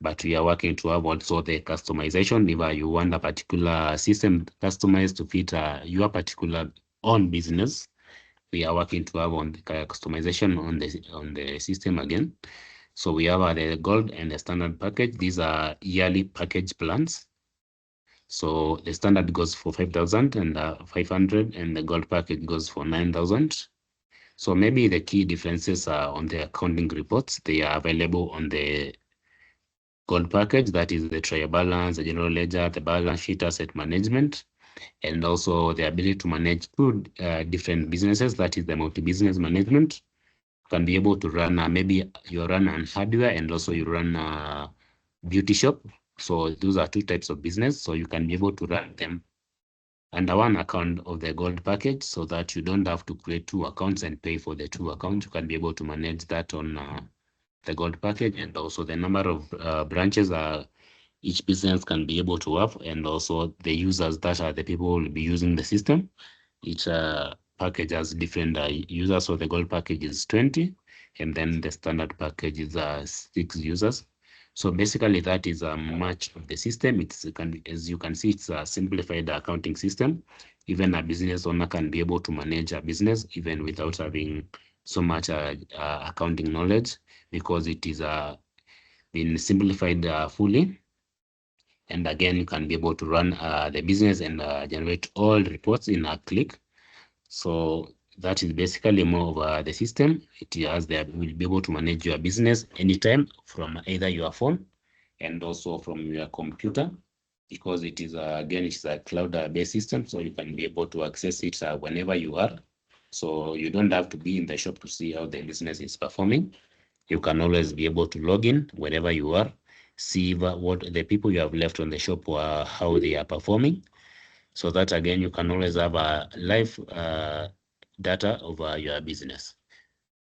but we are working to have also the customization. If you want a particular system customized to fit your particular own business, we are working to have on the customization on the system again. So we have the gold and the standard package. These are yearly package plans. So the standard goes for 5,000 and 500, and the gold package goes for 9,000. So maybe the key differences are on the accounting reports. They are available on the gold package, that is the trial balance, the general ledger, the balance sheet, asset management, and also the ability to manage 2 different businesses, that is the multi-business management. You can be able to run, maybe you run an hardware and also you run a beauty shop. So those are 2 types of business. So you can be able to run them under one account of the gold package, so that you don't have to create 2 accounts and pay for the 2 accounts. You can be able to manage that on the gold package, and also the number of branches each business can be able to have, and also the users that are the people who will be using the system. Each package has different users. So the gold package is 20, and then the standard package is 6 users. So basically that is much of the system. As you can see, it's a simplified accounting system. Even a business owner can be able to manage a business even without having so much accounting knowledge, because it is been simplified fully. And again, you can be able to run the business and generate all reports in a click. So that is basically more of the system. Will be able to manage your business anytime from either your phone and also from your computer, because it is again, it's a cloud-based system, so you can be able to access it whenever you are. So you don't have to be in the shop to see how the business is performing. You can always be able to log in wherever you are, see what the people you have left on the shop, how they are performing, so that again, you can always have a live data of your business.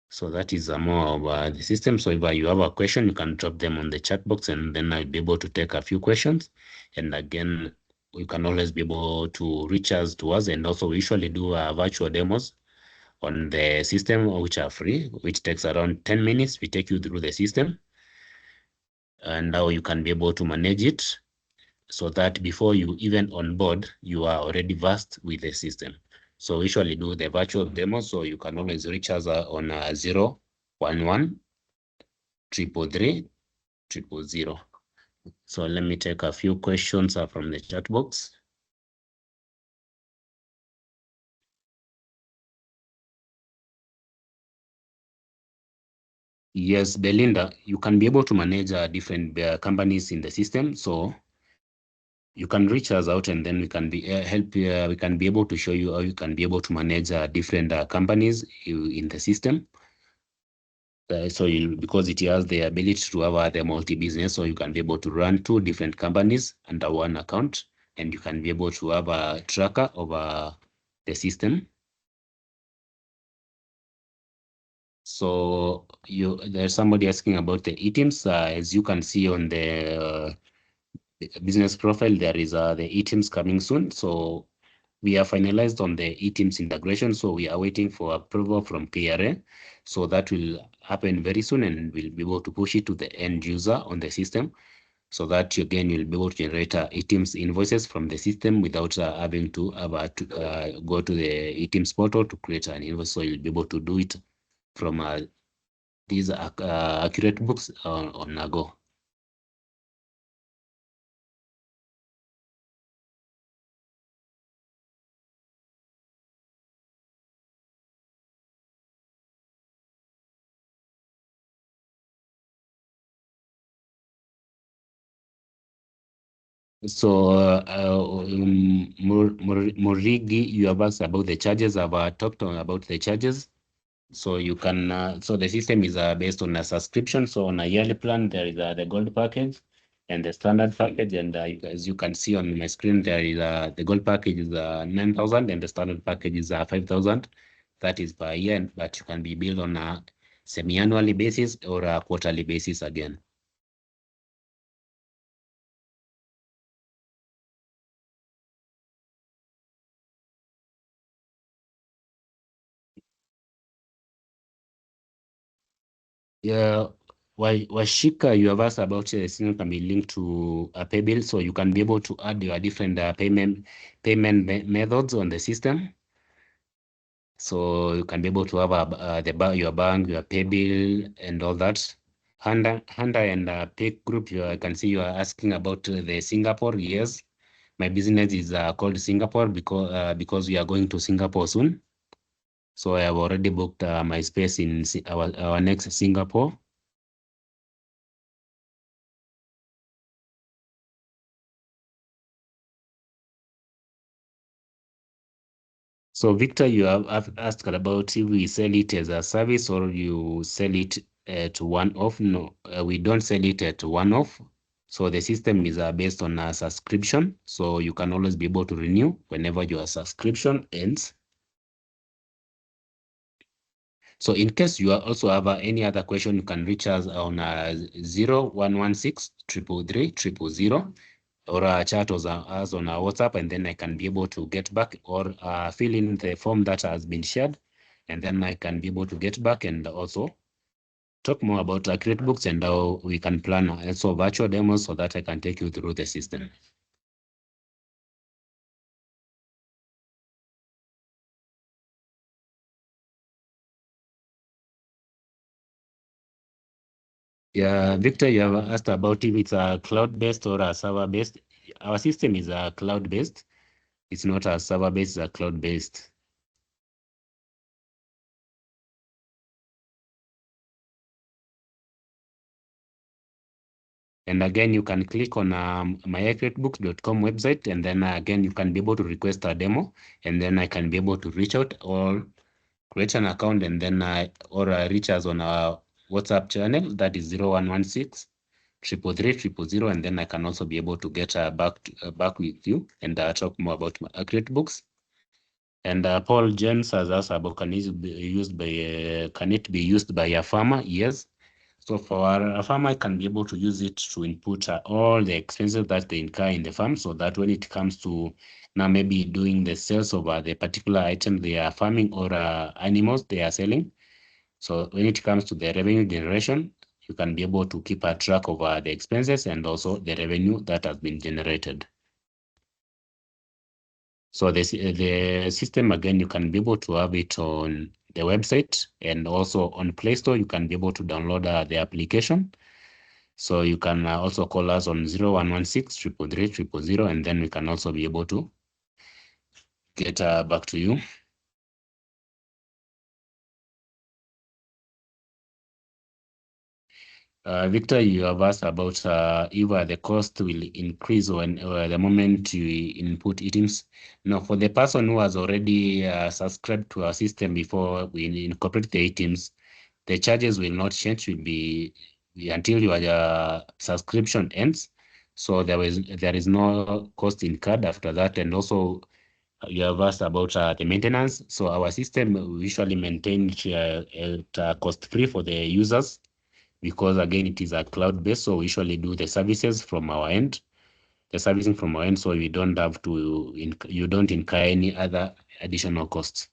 So that is more of the system. So if you have a question, you can drop them on the chat box, and then I'll be able to take a few questions. And again, you can always be able to reach us to us. And also, we usually do virtual demos on the system, which are free, which takes around 10 minutes. We take you through the system and how you can be able to manage it, so that before you even on board, you are already versed with the system. So we usually do the virtual demo, so you can always reach us on 011 333 000. So let me take a few questions from the chat box. Yes, Belinda, you can be able to manage different companies in the system. So you can reach us out, and then we can be help. We can be able to show you how you can be able to manage different companies in the system. Because it has the ability to have the multi-business, so you can be able to run 2 different companies under one account, and you can be able to have a tracker of the system. So there's somebody asking about the e-teams. As you can see on the business profile, there is the e-teams coming soon. So we are finalized on the e-teams integration. So we are waiting for approval from KRA. So that will happen very soon, and we'll be able to push it to the end user on the system. So that again, you'll be able to generate e-teams invoices from the system without having to go to the e-teams portal to create an invoice. So you'll be able to do it from these accurate books on a go. So, Murigi, you have asked about the charges. I've talked about the charges. So you can, so the system is based on a subscription. So on a yearly plan, there is the gold package and the standard package. And as you can see on my screen, there is the gold package is 9,000 and the standard package is 5,000. That is per year, but you can be billed on a semi-annually basis or a quarterly basis again. Yeah, Washika, you have asked about the system can be linked to a pay bill, so you can be able to add your different payment methods on the system. So you can be able to have your bank, your pay bill, and all that. Handa and Pay Group, I can see you are asking about the Singapore. Yes, my business is called Singapore because we are going to Singapore soon. So I have already booked my space in our next Singapore. So Victor, you have asked about if we sell it as a service or you sell it to one-off. No, we don't sell it at one-off. So the system is based on a subscription. So you can always be able to renew whenever your subscription ends. So in case you also have any other question, you can reach us on 0116 333 000 or chat us on our WhatsApp, and then I can be able to get back or fill in the form that has been shared, and then I can be able to get back and also talk more about accurate books and how we can plan also virtual demos so that I can take you through the system. Yeah, Victor, you have asked about if it's a cloud-based or a server-based. Our system is a cloud-based. It's not a server-based, it's a cloud-based. And again, you can click on myaccuratebooks.com website, and then again, you can be able to request a demo, and then I can be able to reach out or create an account, and then reach us on our WhatsApp channel, that is 0116 333 000, and then I can also be able to get back with you and talk more about my accurate books. And Paul James has asked about can it be used by a farmer? Yes. So for a farmer, can be able to use it to input all the expenses that they incur in the farm, so that when it comes to now maybe doing the sales of the particular item they are farming or animals they are selling. So when it comes to the revenue generation, you can be able to keep a track of the expenses and also the revenue that has been generated. So the system, again, you can be able to have it on the website and also on Play Store. You can be able to download the application. So you can also call us on 0116 333 000, and then we can also be able to get back to you. Victor, you have asked about if the cost will increase when the moment you input items. Now, for the person who has already subscribed to our system before we incorporate the items, the charges will not change. Will be until your subscription ends. So there is no cost incurred after that, and also you have asked about the maintenance. So our system we usually maintain at cost-free for the users, because again, it is a cloud-based, so we usually do the services from our end, the servicing from our end, so we don't have to, you don't incur any other additional costs.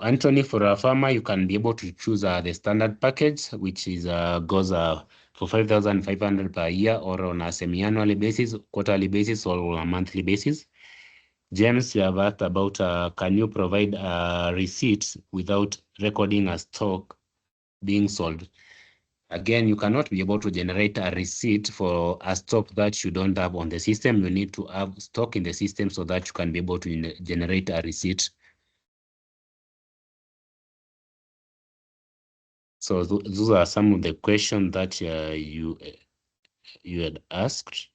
Anthony, for a farmer, you can be able to choose the standard package, which is goes for 5,500 per year, or on a semi-annual basis, quarterly basis, or on a monthly basis. James, you have asked about can you provide receipts without recording a stock being sold? Again, you cannot be able to generate a receipt for a stock that you don't have on the system. You need to have stock in the system so that you can be able to generate a receipt. So those are some of the questions that you had asked.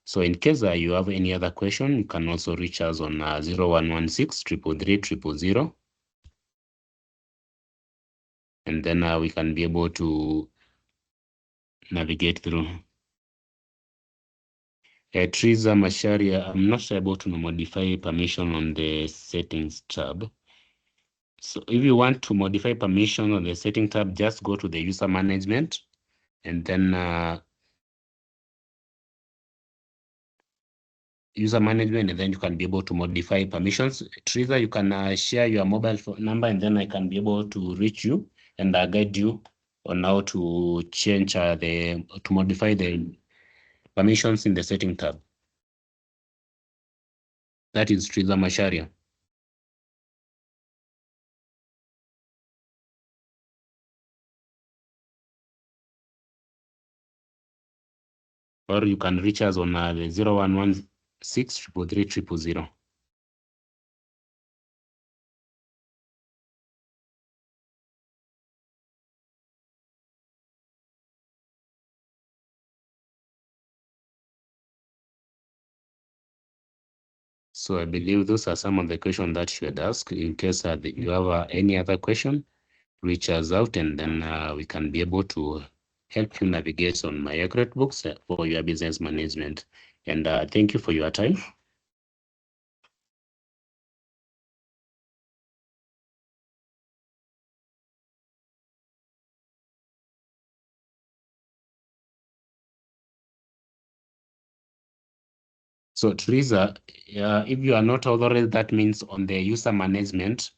So in case you have any other question, you can also reach us on 0116 333 000. And then we can be able to navigate through. Teresa Masharia, I'm not able to modify permission on the settings tab. So if you want to modify permission on the setting tab, just go to the user management, and then user management, and then you can be able to modify permissions. Teresa, you can share your mobile phone number, and then I can be able to reach you and guide you on how to change to modify the permissions in the setting tab. That is Teresa Masharia. Or you can reach us on the 0116 333 000. So I believe those are some of the questions that you had asked. In case you have any other question, reach us out, and then we can be able to help you navigate on my accurate books for your business management. And thank you for your time. So Teresa, if you are not authorized, that means on the user management,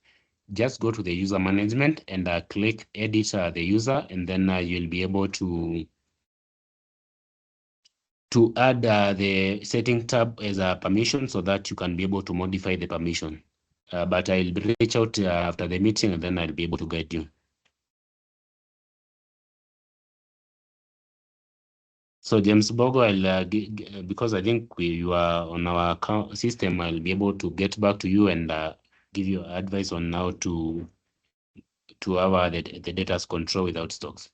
just go to the user management and click edit the user, and then you'll be able to add the setting tab as a permission so that you can be able to modify the permission. But I'll reach out after the meeting, and then I'll be able to guide you. So James Bogo, because I think you are on our account system, I'll be able to get back to you and give you advice on how to have the data's control without stocks.